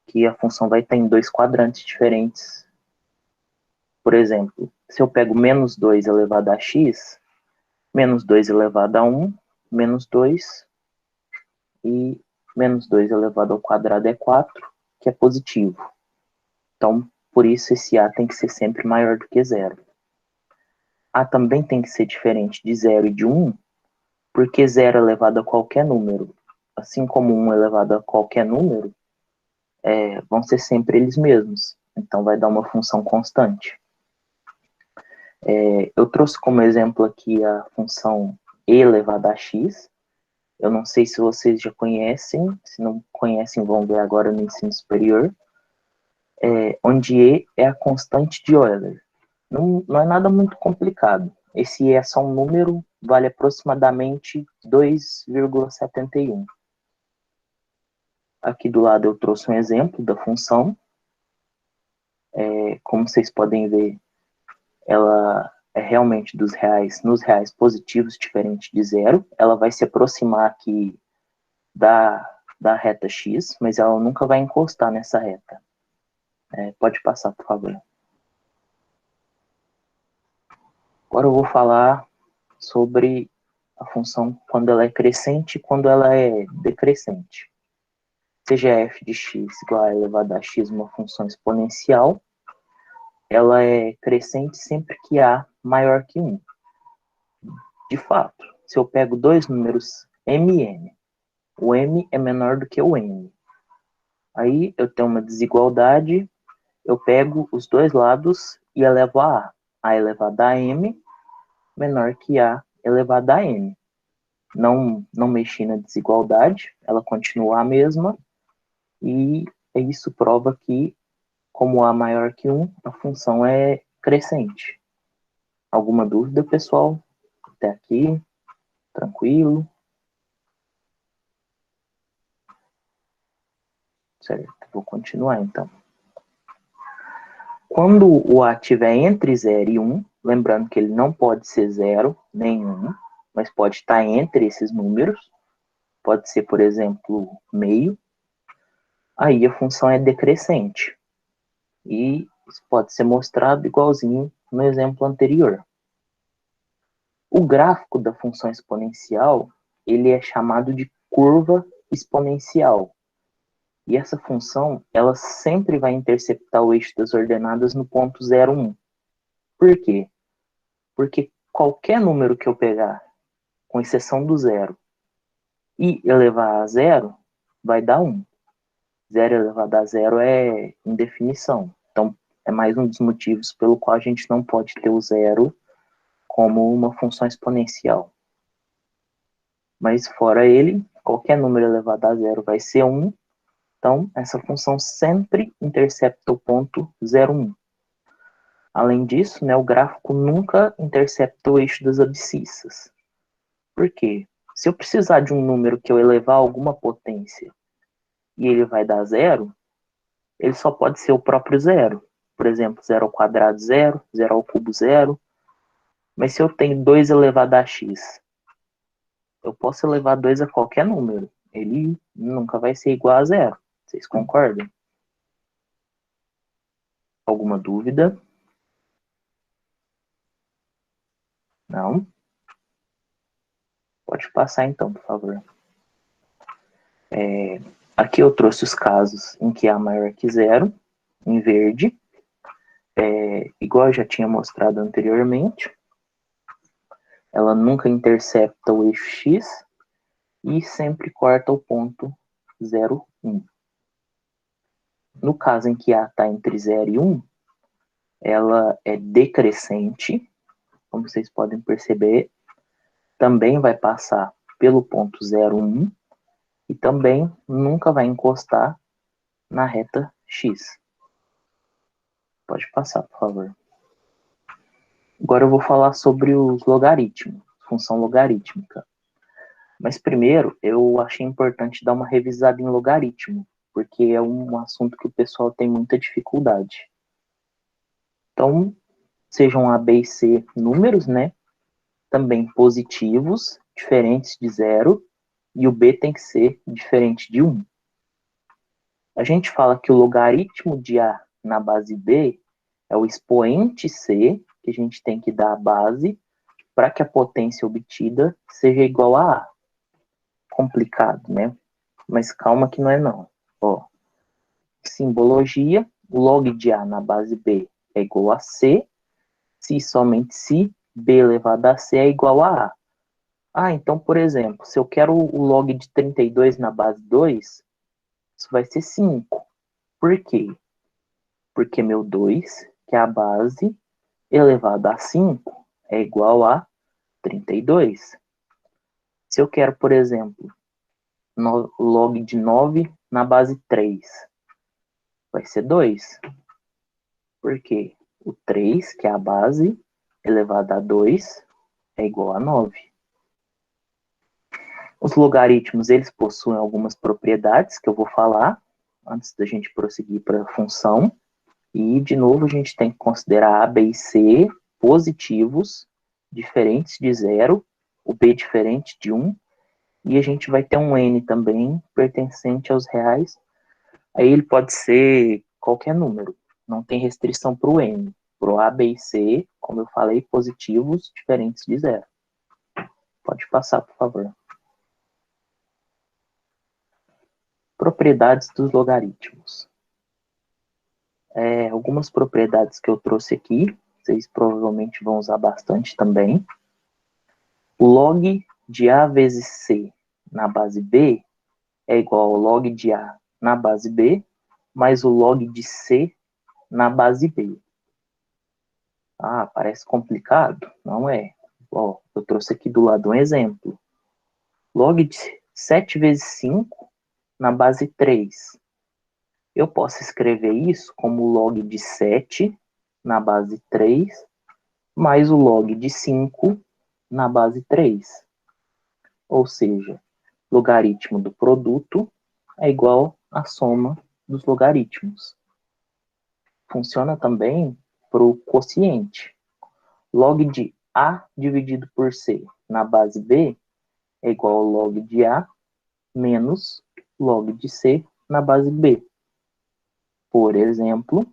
D: que a função vai estar em dois quadrantes diferentes. Por exemplo, se eu pego menos 2 elevado a x, menos 2 elevado a 1, menos 2, e menos 2 elevado ao quadrado é 4, que é positivo. Então, por isso esse A tem que ser sempre maior do que zero. A também tem que ser diferente de 0 e de 1, porque 0 elevado a qualquer número, assim como 1 elevado a qualquer número, vão ser sempre eles mesmos. Então, vai dar uma função constante. Eu trouxe como exemplo aqui a função e elevado a x. Eu não sei se vocês já conhecem, se não conhecem, vão ver agora no ensino superior, onde e é a constante de Euler. Não é nada muito complicado. Esse e é só um número, vale aproximadamente 2,71. Aqui do lado eu trouxe um exemplo da função. Como vocês podem ver, ela é realmente nos reais positivos, diferente de zero. Ela vai se aproximar aqui da reta x, mas ela nunca vai encostar nessa reta. Pode passar, por favor. Agora eu vou falar sobre a função quando ela é crescente e quando ela é decrescente. Seja f de x igual a elevado a x uma função exponencial, ela é crescente sempre que A maior que 1. De fato, se eu pego dois números m e n, o m é menor do que o n. Aí eu tenho uma desigualdade, eu pego os dois lados e elevo a elevado a m menor que A elevado a n. Não mexi na desigualdade, ela continua a mesma, e isso prova que, como A maior que 1, a função é crescente. Alguma dúvida, pessoal? Até aqui? Tranquilo? Certo, vou continuar então. Quando o A estiver entre 0 e 1, lembrando que ele não pode ser 0 nem 1, mas pode estar entre esses números, pode ser, por exemplo, meio, aí a função é decrescente. E isso pode ser mostrado igualzinho no exemplo anterior. O gráfico da função exponencial, ele é chamado de curva exponencial. E essa função, ela sempre vai interceptar o eixo das ordenadas no ponto 0, 1. Por quê? Porque qualquer número que eu pegar, com exceção do 0, e elevar a 0, vai dar 1. 0 elevado a 0 é indefinição. Então, é mais um dos motivos pelo qual a gente não pode ter o 0 como uma função exponencial. Mas fora ele, qualquer número elevado a 0 vai ser 1. Então, essa função sempre intercepta o ponto 0, 1. Além disso, o gráfico nunca intercepta o eixo das abscissas. Por quê? Se eu precisar de um número que eu elevar a alguma potência e ele vai dar 0, ele só pode ser o próprio 0. Por exemplo, 0 ao quadrado 0, 0 ao cubo 0. Mas se eu tenho 2 elevado a x, eu posso elevar 2 a qualquer número. Ele nunca vai ser igual a 0. Vocês concordam? Alguma dúvida? Não? Pode passar então, por favor. Aqui eu trouxe os casos em que A maior que 0, em verde. Igual eu já tinha mostrado anteriormente. Ela nunca intercepta o eixo x e sempre corta o ponto 0, 1. No caso em que A está entre 0 e 1, ela é decrescente, como vocês podem perceber, também vai passar pelo ponto 0, 1 e também nunca vai encostar na reta x. Pode passar, por favor. Agora eu vou falar sobre os logaritmos, função logarítmica. Mas primeiro, eu achei importante dar uma revisada em logaritmo, porque é um assunto que o pessoal tem muita dificuldade. Então, sejam A, B e C números, né? Também positivos, diferentes de 0, e o B tem que ser diferente de 1. A gente fala que o logaritmo de A na base B é o expoente C, que a gente tem que dar a base, para que a potência obtida seja igual a A. Complicado, né? Mas calma que não é não. Ó, simbologia, o log de A na base B é igual a C, se somente se B elevado a C é igual a A. Ah, então, por exemplo, se eu quero o log de 32 na base 2, isso vai ser 5. Por quê? Porque meu 2, que é a base, elevado a 5, é igual a 32. Se eu quero, por exemplo, log de 9 na base 3, vai ser 2. Por quê? O 3, que é a base, elevado a 2, é igual a 9. Os logaritmos, eles possuem algumas propriedades que eu vou falar antes da gente prosseguir para a função. E, de novo, a gente tem que considerar A, B e C positivos, diferentes de 0, o B diferente de 1, e a gente vai ter um N também pertencente aos reais. Aí ele pode ser qualquer número, não tem restrição para o N. Para o A, B e C, como eu falei, positivos diferentes de 0. Pode passar, por favor. Propriedades dos logaritmos. Algumas propriedades que eu trouxe aqui, vocês provavelmente vão usar bastante também. O log de A vezes C na base B é igual ao log de A na base B, mais o log de C na base B. Ah, parece complicado? Não é. Ó, eu trouxe aqui do lado um exemplo. Log de 7 vezes 5 na base 3. Eu posso escrever isso como log de 7 na base 3, mais o log de 5 na base 3. Ou seja, logaritmo do produto é igual à soma dos logaritmos. Funciona também para o quociente. Log de A dividido por C na base B é igual ao log de A menos log de C na base B. Por exemplo,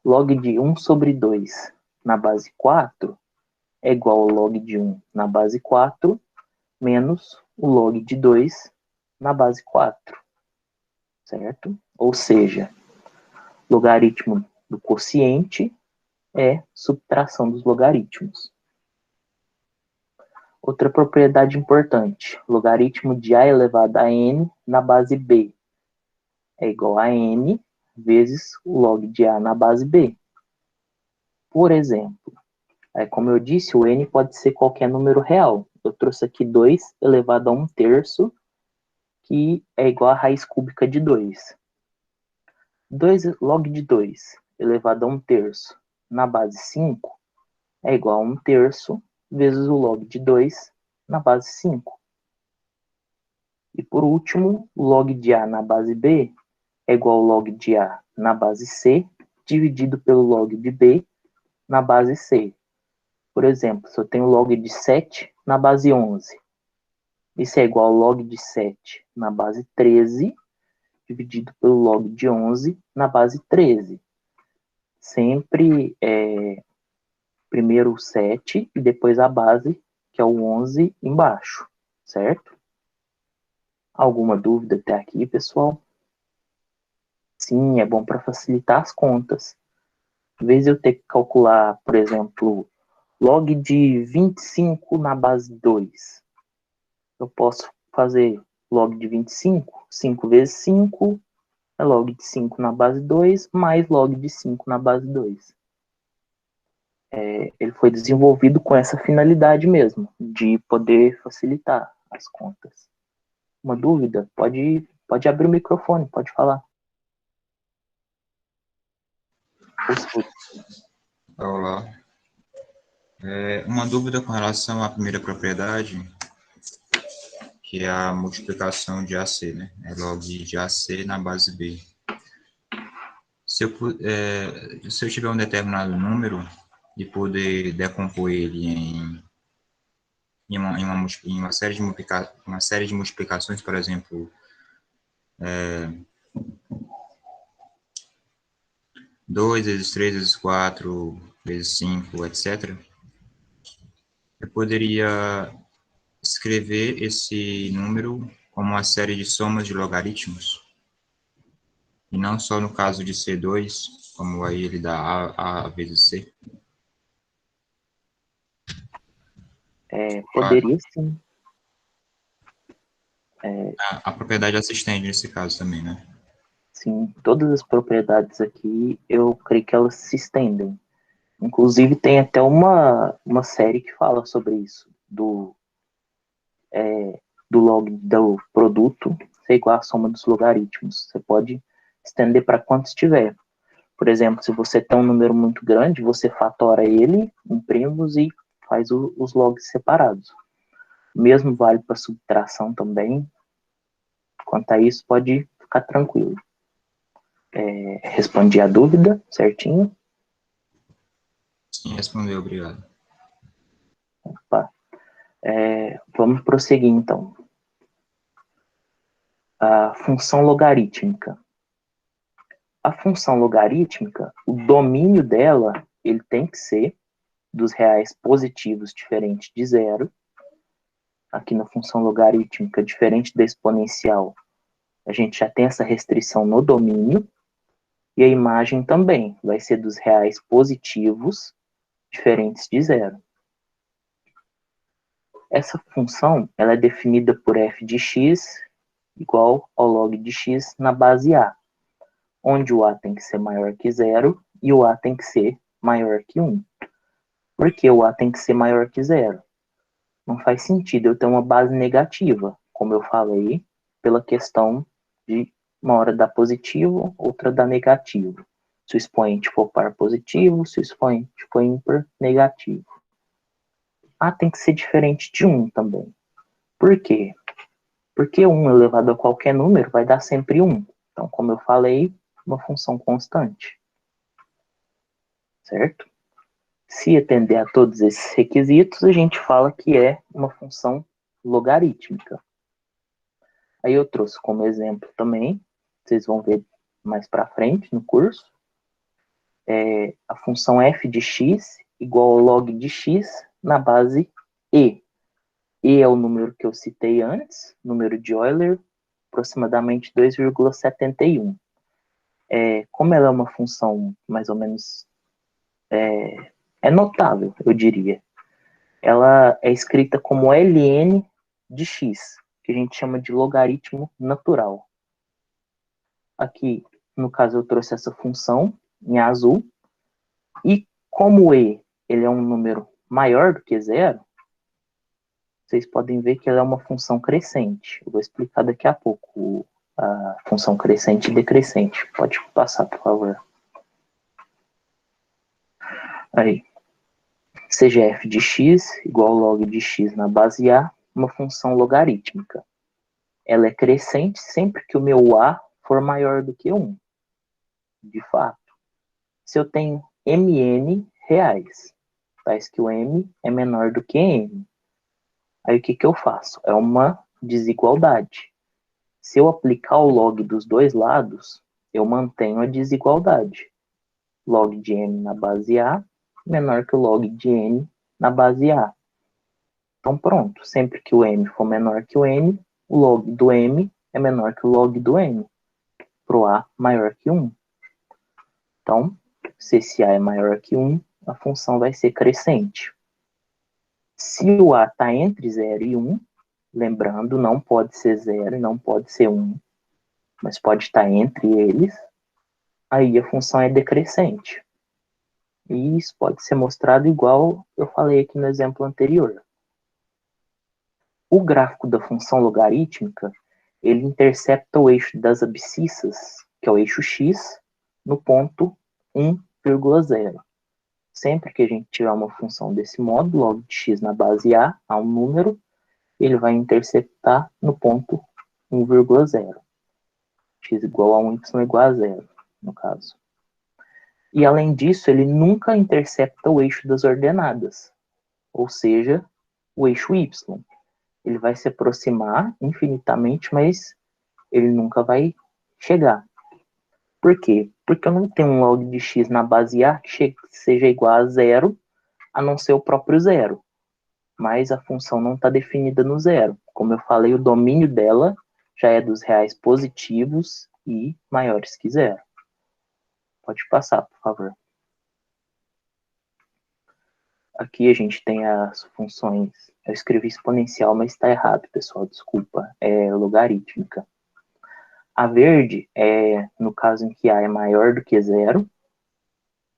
D: log de 1 sobre 2 na base 4 é igual ao log de 1 na base 4 menos o log de 2 na base 4. Certo? Ou seja, logaritmo do quociente é subtração dos logaritmos. Outra propriedade importante, logaritmo de A elevado a n na base B é igual a n vezes o log de A na base B. Por exemplo, como eu disse, o n pode ser qualquer número real. Eu trouxe aqui 2 elevado a 1/3, que é igual a raiz cúbica de 2. Log de 2 elevado a 1/3 na base 5 é igual a 1/3 vezes o log de 2 na base 5. E por último, o log de A na base B é igual ao log de A na base C dividido pelo log de B na base C. Por exemplo, se eu tenho log de 7 na base 11, isso é igual ao log de 7 na base 13 dividido pelo log de 11 na base 13. Sempre primeiro o 7 e depois a base, que é o 11 embaixo, certo? Alguma dúvida até aqui, pessoal? Sim, é bom para facilitar as contas. Em vez de eu ter que calcular, por exemplo, log de 25 na base 2, eu posso fazer log de 25, 5 vezes 5, é log de 5 na base 2, mais log de 5 na base 2. Ele foi desenvolvido com essa finalidade mesmo, de poder facilitar as contas. Uma dúvida? Pode abrir o microfone, pode falar.
E: Olá. Uma dúvida com relação à primeira propriedade, que é a multiplicação de AC, né? É log de AC na base B. Se eu tiver um determinado número e poder decompor ele em uma série de multiplicações, por exemplo, 2 vezes 3 vezes 4 vezes 5, etc., eu poderia escrever esse número como uma série de somas de logaritmos, e não só no caso de C2, como aí ele dá A vezes C.
D: Poderia sim.
E: A propriedade se estende nesse caso também, né?
D: Sim, todas as propriedades aqui, eu creio que elas se estendem. Inclusive, tem até uma série que fala sobre isso, do log do produto ser igual à soma dos logaritmos. Você pode estender para quantos tiver. Por exemplo, se você tem um número muito grande, você fatora ele em primos e faz os logs separados. O mesmo vale para subtração também. Quanto a isso, pode ficar tranquilo. Respondi a dúvida certinho?
E: Sim, respondeu, obrigado.
D: Opa. Vamos prosseguir, então. A função logarítmica. A função logarítmica, o domínio dela, ele tem que ser dos reais positivos diferente de zero. Aqui na função logarítmica, diferente da exponencial, a gente já tem essa restrição no domínio. E a imagem também vai ser dos reais positivos diferentes de zero. Essa função ela é definida por f de x igual ao log de x na base a, onde o a tem que ser maior que zero e o a tem que ser maior que 1. Por que o a tem que ser maior que zero? Não faz sentido eu ter uma base negativa, como eu falei, pela questão de uma hora dar positivo, outra dar negativo. Se o expoente for par positivo, se o expoente for ímpar, negativo. A tem que ser diferente de 1 também. Por quê? Porque 1 elevado a qualquer número vai dar sempre 1. Então, como eu falei, uma função constante. Certo? Se atender a todos esses requisitos, a gente fala que é uma função logarítmica. Aí eu trouxe como exemplo também, vocês vão ver mais para frente no curso, a função f de x igual ao log de x na base e. E é o número que eu citei antes, número de Euler, aproximadamente 2,71. Como ela é uma função mais ou menos notável, eu diria. Ela é escrita como ln de x, que a gente chama de logaritmo natural. Aqui, no caso, eu trouxe essa função em azul, e como ele é um número maior do que zero, vocês podem ver que ela é uma função crescente. Eu vou explicar daqui a pouco a função crescente e decrescente. Pode passar, por favor. Aí, seja f de x igual ao log de x na base a, uma função logarítmica. Ela é crescente sempre que o meu a for maior do que 1. De fato, se eu tenho mn reais, faz que o m é menor do que n. Aí o que eu faço? É uma desigualdade. Se eu aplicar o log dos dois lados, eu mantenho a desigualdade. Log de m na base a menor que o log de n na base a. Então pronto, sempre que o m for menor que o n, o log do m é menor que o log do n, para o a maior que 1. Então, se esse a é maior que 1, a função vai ser crescente. Se o a está entre 0 e 1, lembrando, não pode ser 0 e não pode ser 1, mas pode estar entre eles, aí a função é decrescente. E isso pode ser mostrado igual eu falei aqui no exemplo anterior. O gráfico da função logarítmica, ele intercepta o eixo das abscissas, que é o eixo x, no ponto 1,0. Sempre que a gente tiver uma função desse modo, log de x na base A, a um número, ele vai interceptar no ponto 1,0. X igual a 1, y igual a 0, no caso. E, além disso, ele nunca intercepta o eixo das ordenadas, ou seja, o eixo y. Ele vai se aproximar infinitamente, mas ele nunca vai chegar. Por quê? Porque eu não tenho um log de x na base A que seja igual a 0, a não ser o próprio 0. Mas a função não está definida no 0. Como eu falei, o domínio dela já é dos reais positivos e maiores que 0. Pode passar, por favor. Aqui a gente tem as funções. Eu escrevi exponencial, mas está errado, pessoal. Desculpa. É logarítmica. A verde é no caso em que A é maior do que 0.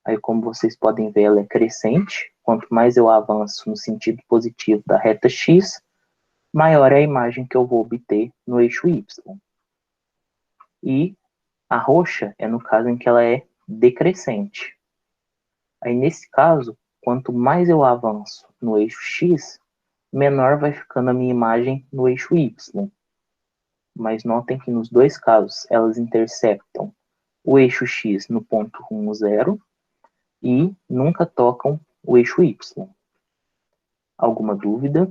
D: Aí, como vocês podem ver, ela é crescente. Quanto mais eu avanço no sentido positivo da reta x, maior é a imagem que eu vou obter no eixo y. E a roxa é no caso em que ela é decrescente. Aí, nesse caso, quanto mais eu avanço no eixo x, menor vai ficando a minha imagem no eixo y. Mas notem que nos dois casos, elas interceptam o eixo x no ponto 1, 0, e nunca tocam o eixo y. Alguma dúvida?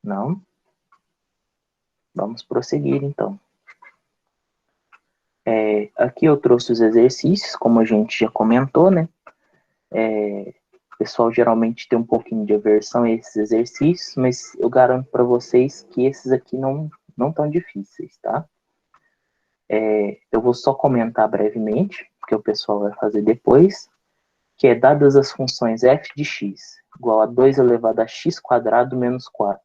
D: Não? Vamos prosseguir, então. Aqui eu trouxe os exercícios, como a gente já comentou, né? O pessoal geralmente tem um pouquinho de aversão a esses exercícios, mas eu garanto para vocês que esses aqui não tão difíceis, tá? Eu vou só comentar brevemente, porque o pessoal vai fazer depois, que é dadas as funções f de x igual a 2 elevado a x quadrado menos 4,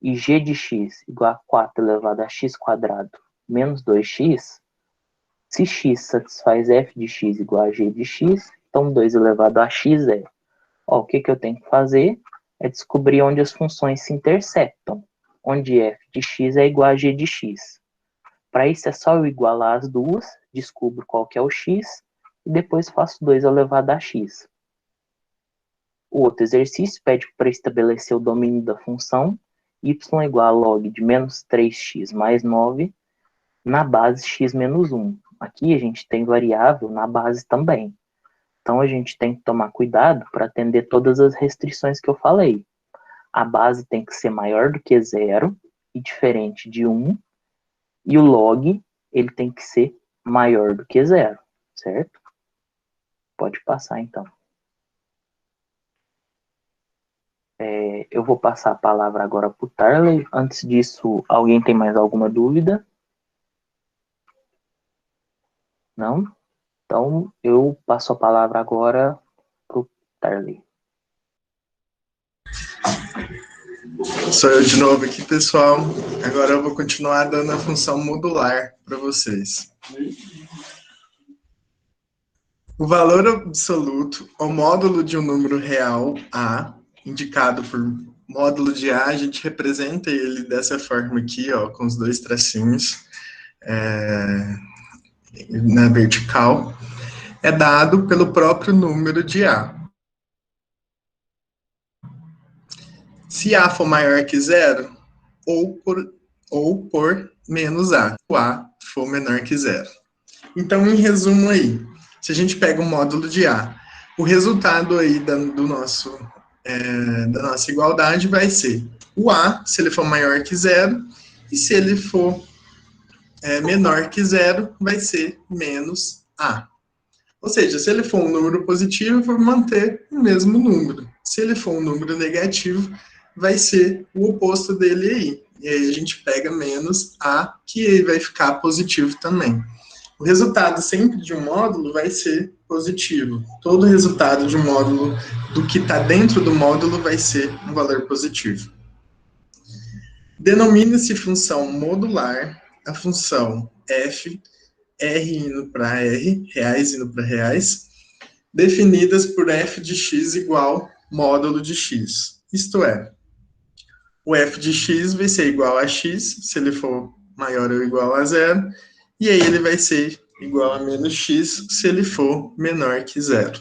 D: e g de x igual a 4 elevado a x quadrado menos 2x, se x satisfaz f de x igual a g de x, então 2 elevado a x é. O que eu tenho que fazer é descobrir onde as funções se interceptam, onde f de x é igual a g de x. Para isso é só eu igualar as duas, descubro qual que é o x, e depois faço 2 elevado a x. O outro exercício pede para estabelecer o domínio da função y igual a log de menos 3x mais 9 na base x menos 1. Aqui a gente tem variável na base também. Então a gente tem que tomar cuidado para atender todas as restrições que eu falei. A base tem que ser maior do que 0 e diferente de 1. E o log, ele tem que ser maior do que 0, certo? Pode passar, então. Eu vou passar a palavra agora para o Tarley. Antes disso, alguém tem mais alguma dúvida? Não? Então, eu passo a palavra agora para o Tarley.
A: Sou eu de novo aqui, pessoal. Agora eu vou continuar dando a função modular para vocês. O valor absoluto, ou módulo de um número real, A, indicado por módulo de A, a gente representa ele dessa forma aqui, ó, com os dois tracinhos na vertical, é dado pelo próprio número de A. Se A for maior que 0, ou por menos A, o A for menor que 0. Então, em resumo aí, se a gente pega o módulo de A, o resultado aí da nossa igualdade vai ser o A, se ele for maior que 0, e se ele for menor que 0, vai ser menos A. Ou seja, se ele for um número positivo, eu vou manter o mesmo número. Se ele for um número negativo, vai ser o oposto dele aí. E aí a gente pega menos A, que aí vai ficar positivo também. O resultado sempre de um módulo vai ser positivo. Todo resultado de um módulo, do que está dentro do módulo, vai ser um valor positivo. Denomina-se função modular a função f, r indo para r, reais indo para reais, definidas por f de x igual módulo de x. Isto é, o f de x vai ser igual a x, se ele for maior ou igual a 0, e aí ele vai ser igual a menos x se ele for menor que zero.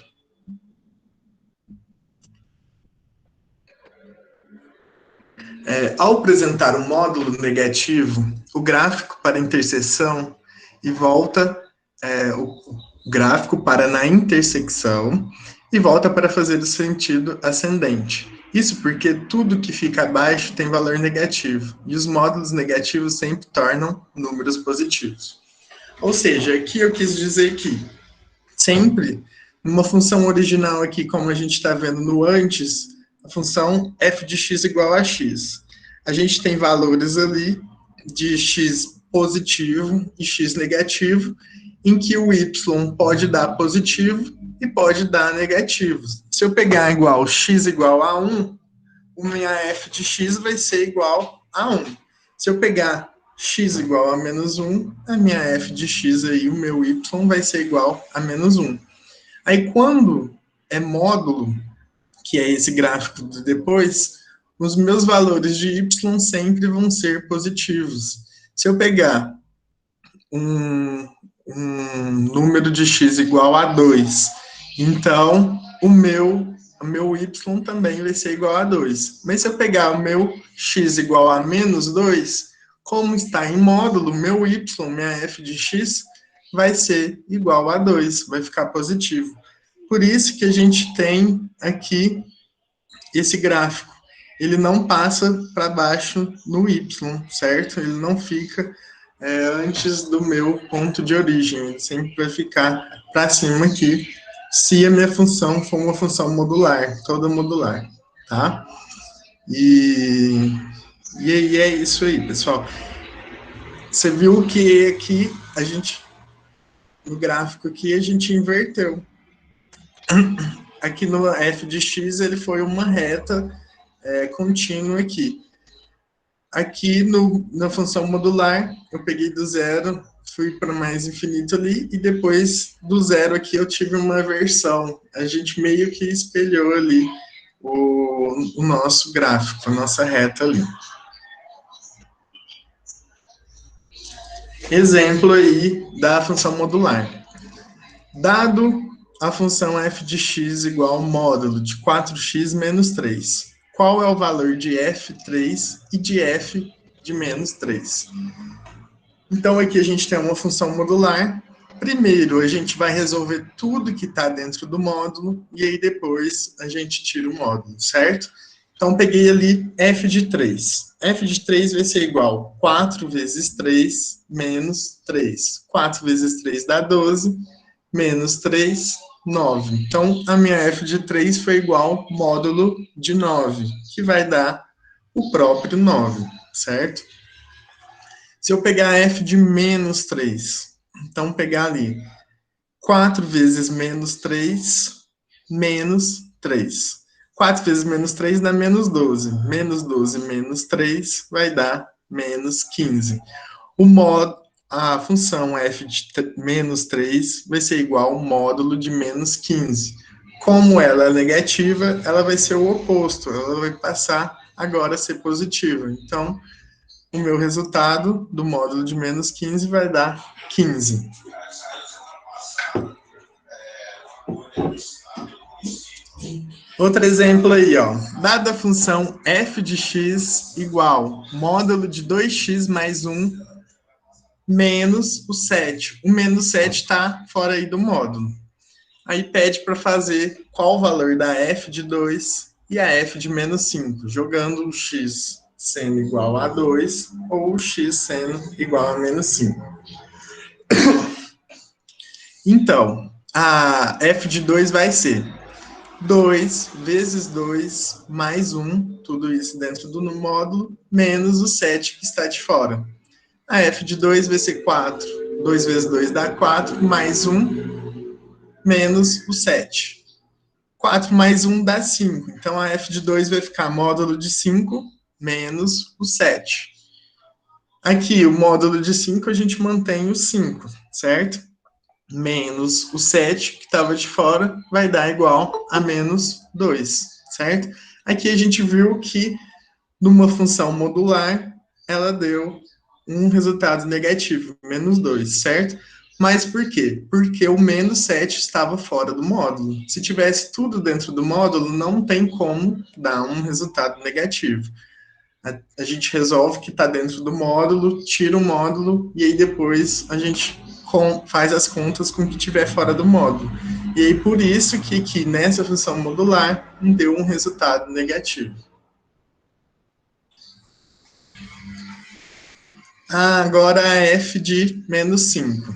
A: Ao apresentar o módulo negativo, o gráfico para a interseção e volta o gráfico para na intersecção e volta para fazer o sentido ascendente. Isso porque tudo que fica abaixo tem valor negativo, e os módulos negativos sempre tornam números positivos. Ou seja, aqui eu quis dizer que sempre, numa função original aqui, como a gente está vendo no antes, a função f de x igual a x. A gente tem valores ali de x positivo e x negativo, em que o y pode dar positivo e pode dar negativo. Se eu pegar x igual a 1, o minha f de x vai ser igual a 1. Se eu pegar x igual a menos 1, a minha f de x aí, o meu y, vai ser igual a menos 1. Aí, quando é módulo, que é esse gráfico de depois, os meus valores de y sempre vão ser positivos. Se eu pegar um número de x igual a 2, então o meu y também vai ser igual a 2. Mas se eu pegar o meu x igual a menos 2, como está em módulo, meu y, minha f de x, vai ser igual a 2, vai ficar positivo. Por isso que a gente tem aqui esse gráfico. Ele não passa para baixo no y, certo? Ele não fica antes do meu ponto de origem. Ele sempre vai ficar para cima aqui, se a minha função for uma função modular, toda modular, tá? E é isso aí, pessoal. Você viu que aqui, no gráfico aqui, a gente inverteu. Aqui no f de x, ele foi uma reta contínua aqui. Aqui na função modular, eu peguei do zero, fui para mais infinito ali, e depois do zero aqui eu tive uma versão. A gente meio que espelhou ali o nosso gráfico, a nossa reta ali. Exemplo aí da função modular. Dado a função f de x igual ao módulo de 4x menos 3. Qual é o valor de f3 e de f de menos 3? Então, aqui a gente tem uma função modular. Primeiro, a gente vai resolver tudo que está dentro do módulo, e aí depois a gente tira o módulo, certo? Então, peguei ali f de 3. f de 3 vai ser igual a 4 vezes 3 menos 3. 4 vezes 3 dá 12, menos 3, 9. Então, a minha f de 3 foi igual ao módulo de 9, que vai dar o próprio 9, certo? Se eu pegar f de menos 3, então pegar ali 4 vezes menos 3, menos 3. 4 vezes menos 3 dá menos 12. Menos 12 menos 3 vai dar menos 15. A função f de menos 3 vai ser igual ao módulo de menos 15. Como ela é negativa, ela vai ser o oposto. Ela vai passar agora a ser positiva. Então, o meu resultado do módulo de menos 15 vai dar 15. Outro exemplo aí, ó. Dada a função f de x igual módulo de 2x mais 1 menos o 7. O menos 7 está fora aí do módulo. Aí pede para fazer qual o valor da f de 2 e a f de menos 5, jogando o x sendo igual a 2 ou o x sendo igual a menos 5. Então, a f de 2 vai ser 2 vezes 2 mais 1, tudo isso dentro do módulo, menos o 7 que está de fora. A f de 2 vai ser 4. 2 vezes 2 dá 4, mais 1, menos o 7. 4 mais 1 dá 5. Então, a f de 2 vai ficar módulo de 5 menos o 7. Aqui, o módulo de 5, a gente mantém o 5, certo? Menos o 7, que estava de fora, vai dar igual a menos 2, certo? Aqui a gente viu que, numa função modular, ela deu um resultado negativo, menos 2, certo? Mas por quê? Porque o menos 7 estava fora do módulo. Se tivesse tudo dentro do módulo, não tem como dar um resultado negativo. A gente resolve que está dentro do módulo, tira o módulo, e aí depois a gente faz as contas com o que tiver fora do módulo. E aí por isso que nessa função modular deu um resultado negativo. Agora a f de menos 5.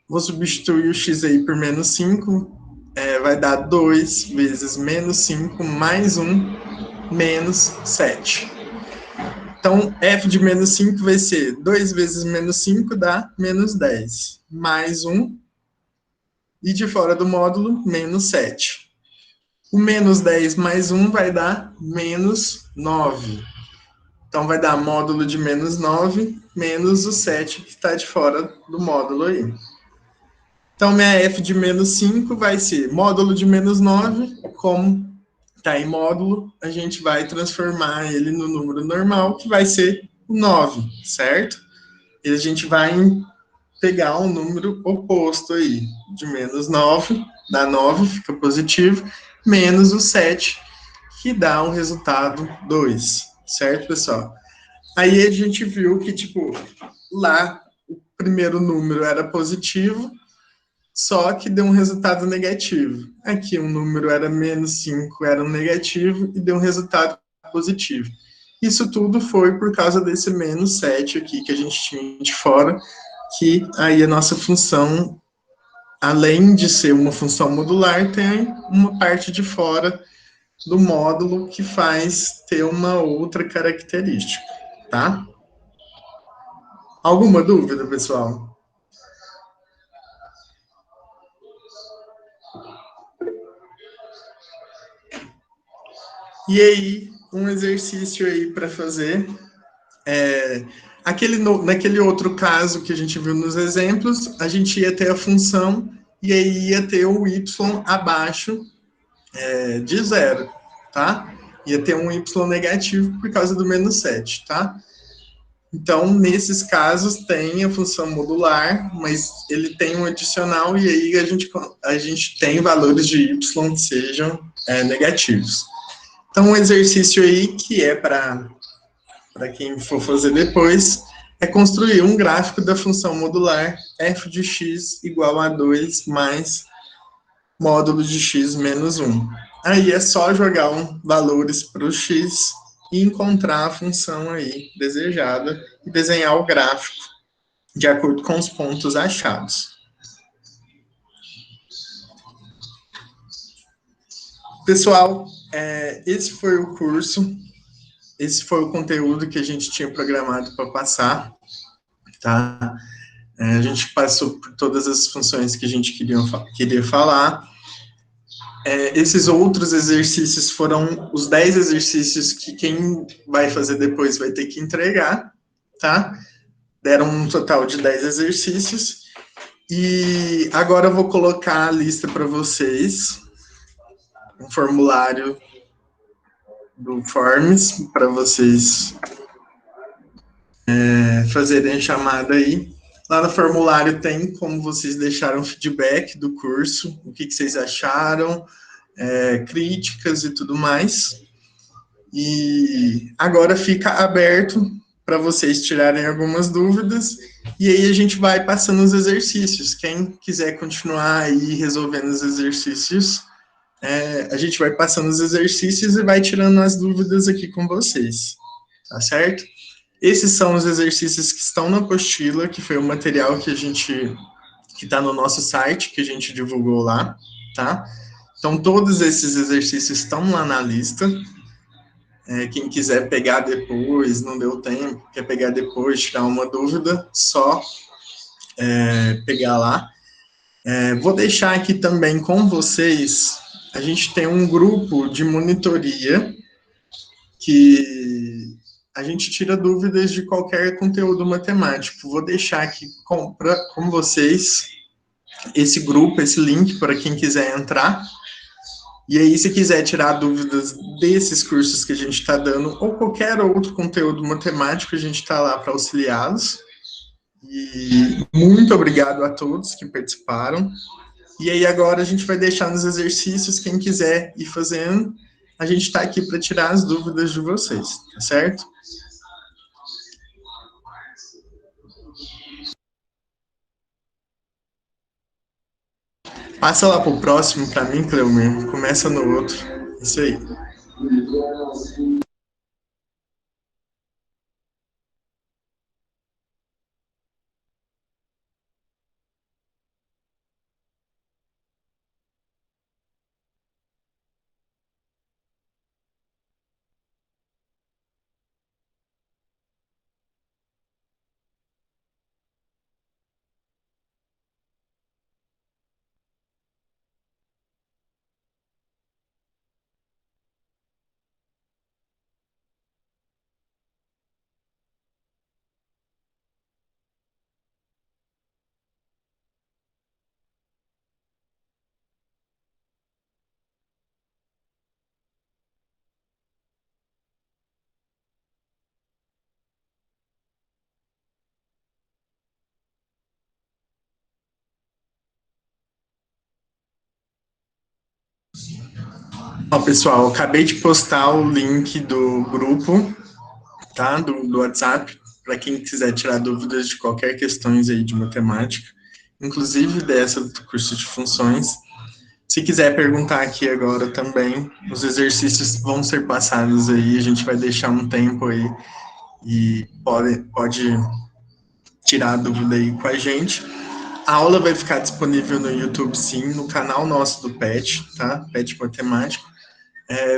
A: Vou substituir o x aí por menos 5, vai dar 2 vezes menos 5 mais 1, menos 7. Então, f de menos 5 vai ser 2 vezes menos 5 dá menos 10, mais 1, e de fora do módulo, menos 7. O menos 10 mais 1 vai dar menos 9. Então, vai dar módulo de menos 9, menos o 7 que está de fora do módulo aí. Então, minha f de menos 5 vai ser módulo de menos 9, como está em módulo, a gente vai transformar ele no número normal, que vai ser o 9, certo? E a gente vai pegar um número oposto aí, de menos 9, dá 9, fica positivo, menos o 7, que dá um resultado 2, certo, pessoal? Aí a gente viu que, tipo, lá o primeiro número era positivo, só que deu um resultado negativo. Aqui um número era menos 5, era um negativo, e deu um resultado positivo. Isso tudo foi por causa desse menos 7 aqui que a gente tinha de fora, que aí a nossa função, além de ser uma função modular, tem uma parte de fora do módulo que faz ter uma outra característica, tá? Alguma dúvida, pessoal? E aí, um exercício aí para fazer. Naquele outro caso que a gente viu nos exemplos, a gente ia ter a função e aí ia ter o y abaixo de 0, tá? Ia ter um y negativo por causa do menos 7, tá? Então, nesses casos, tem a função modular, mas ele tem um adicional e aí a gente tem valores de y que sejam negativos. Então, um exercício aí que é para quem for fazer depois, é construir um gráfico da função modular f de x igual a 2 mais módulo de x menos 1. Aí é só jogar valores para o x e encontrar a função aí desejada e desenhar o gráfico de acordo com os pontos achados. Pessoal, esse foi o curso, esse foi o conteúdo que a gente tinha programado para passar, tá? A gente passou por todas as funções que a gente queria falar. Esses outros exercícios foram os 10 exercícios que quem vai fazer depois vai ter que entregar, tá? Deram um total de 10 exercícios. E agora eu vou colocar a lista para vocês, um formulário do Forms, para vocês fazerem a chamada aí. Lá no formulário tem como vocês deixaram feedback do curso, o que vocês acharam, críticas e tudo mais. E agora fica aberto para vocês tirarem algumas dúvidas, e aí a gente vai passando os exercícios. Quem quiser continuar aí resolvendo os exercícios, a gente vai passando os exercícios e vai tirando as dúvidas aqui com vocês, tá certo? Esses são os exercícios que estão na apostila, que foi o material que está no nosso site, que a gente divulgou lá, tá? Então, todos esses exercícios estão lá na lista. Quem quiser pegar depois, não deu tempo, quer pegar depois, tirar uma dúvida, só pegar lá. Vou deixar aqui também com vocês, a gente tem um grupo de monitoria que a gente tira dúvidas de qualquer conteúdo matemático. Vou deixar aqui com vocês esse grupo, esse link para quem quiser entrar. E aí, se quiser tirar dúvidas desses cursos que a gente está dando, ou qualquer outro conteúdo matemático, a gente está lá para auxiliá-los. E muito obrigado a todos que participaram. E aí agora a gente vai deixar nos exercícios, quem quiser ir fazendo, a gente está aqui para tirar as dúvidas de vocês, tá certo? Passa lá para o próximo para mim, Cleomir. Começa no outro. Isso aí. Ó, pessoal, acabei de postar o link do grupo, tá? Do WhatsApp, para quem quiser tirar dúvidas de qualquer questões aí de matemática, inclusive dessa do curso de funções. Se quiser perguntar aqui agora também, os exercícios vão ser passados aí, a gente vai deixar um tempo aí e pode tirar a dúvida aí com a gente. A aula vai ficar disponível no YouTube, sim, no canal nosso do PET, tá? PET Matemático.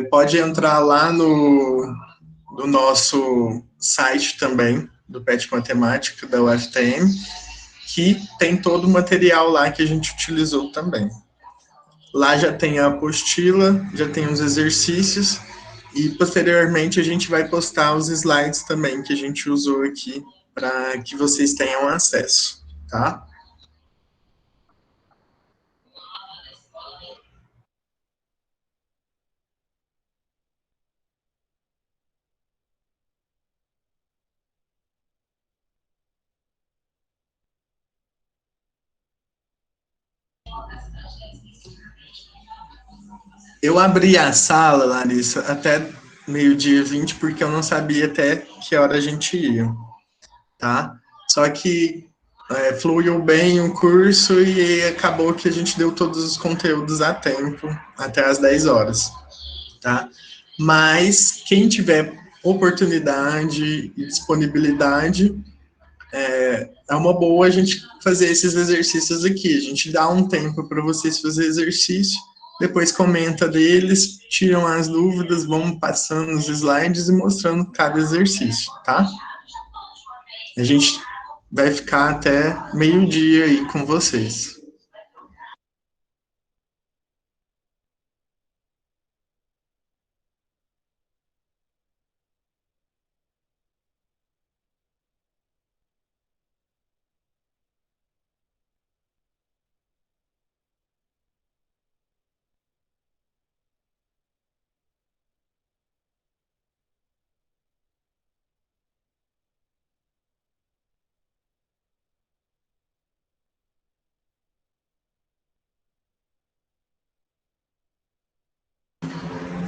A: Pode entrar lá no nosso site também, do PET Matemática, da UFTM, que tem todo o material lá que a gente utilizou também. Lá já tem a apostila, já tem os exercícios, e posteriormente a gente vai postar os slides também que a gente usou aqui para que vocês tenham acesso, tá? Eu abri a sala, Larissa, até meio-dia 20, porque eu não sabia até que hora a gente ia, tá? Só que fluiu bem o curso e acabou que a gente deu todos os conteúdos a tempo, até as 10 horas, tá? Mas quem tiver oportunidade e disponibilidade, é uma boa a gente fazer esses exercícios aqui. A gente dá um tempo para vocês fazer exercício, depois comenta deles, tiram as dúvidas, vão passando os slides e mostrando cada exercício, tá? A gente vai ficar até meio-dia aí com vocês.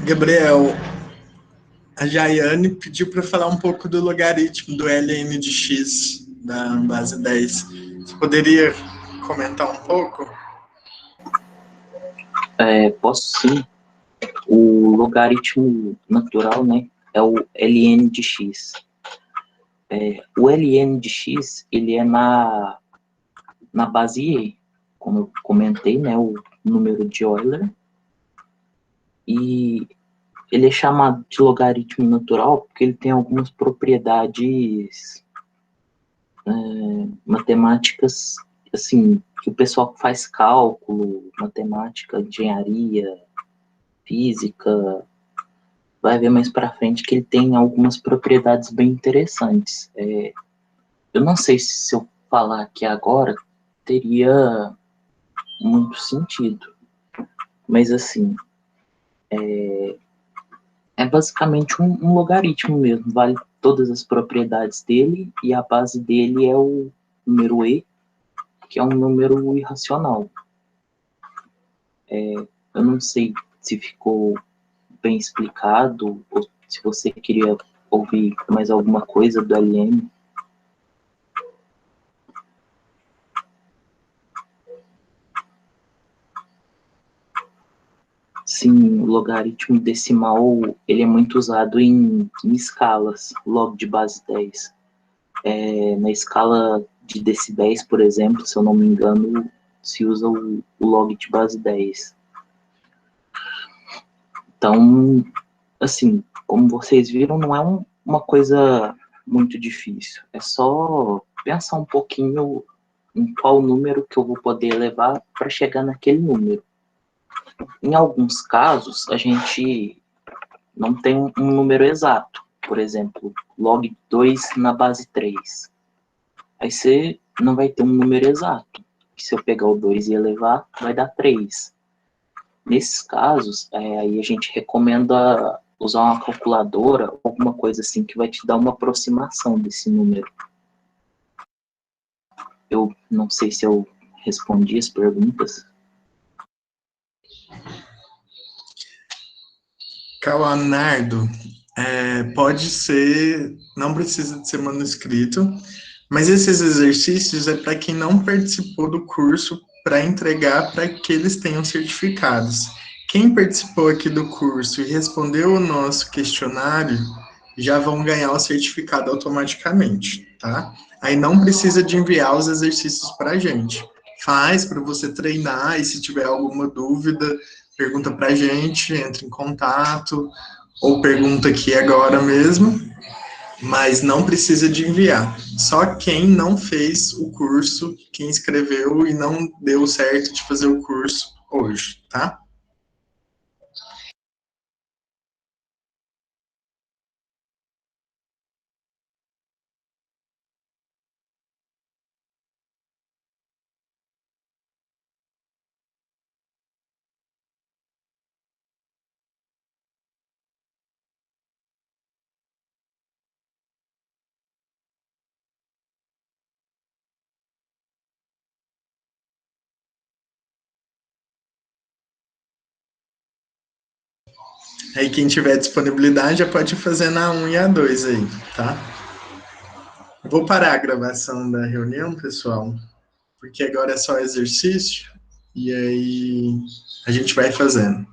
A: Gabriel, a Jaiane pediu para falar um pouco do logaritmo do ln de x da base 10. Você poderia comentar um pouco?
D: Posso sim. O logaritmo natural, né, é o ln de x. O ln de x, ele é na base E, como eu comentei, né, o número de Euler, e ele é chamado de logaritmo natural porque ele tem algumas propriedades matemáticas, assim, que o pessoal que faz cálculo, matemática, engenharia, física, vai ver mais para frente que ele tem algumas propriedades bem interessantes. Eu não sei se eu falar aqui agora teria muito sentido, mas assim, é basicamente um logaritmo mesmo, vale todas as propriedades dele, e a base dele é o número E, que é um número irracional. Eu não sei se ficou bem explicado, ou se você queria ouvir mais alguma coisa do LM. Sim, o logaritmo decimal, ele é muito usado em escalas, log de base 10. Na escala de decibéis, por exemplo, se eu não me engano, se usa o log de base 10. Então, assim, como vocês viram, não é uma coisa muito difícil. É só pensar um pouquinho em qual número que eu vou poder levar para chegar naquele número. Em alguns casos, a gente não tem um número exato. Por exemplo, log 2 na base 3. Aí você não vai ter um número exato. Se eu pegar o 2 e elevar, vai dar 3. Nesses casos, aí a gente recomenda usar uma calculadora, alguma coisa assim, que vai te dar uma aproximação desse número. Eu não sei se eu respondi as perguntas.
A: Leonardo, pode ser, não precisa de ser manuscrito, mas esses exercícios é para quem não participou do curso para entregar para que eles tenham certificados. Quem participou aqui do curso e respondeu o nosso questionário já vão ganhar o certificado automaticamente, tá? Aí não precisa de enviar os exercícios para a gente. Faz para você treinar e se tiver alguma dúvida, pergunta para a gente, entra em contato ou pergunta aqui agora mesmo, mas não precisa de enviar. Só quem não fez o curso, quem escreveu e não deu certo de fazer o curso hoje, tá? Aí quem tiver disponibilidade já pode fazer na 1 e a 2 aí, tá? Vou parar a gravação da reunião, pessoal, porque agora é só exercício, e aí a gente vai fazendo.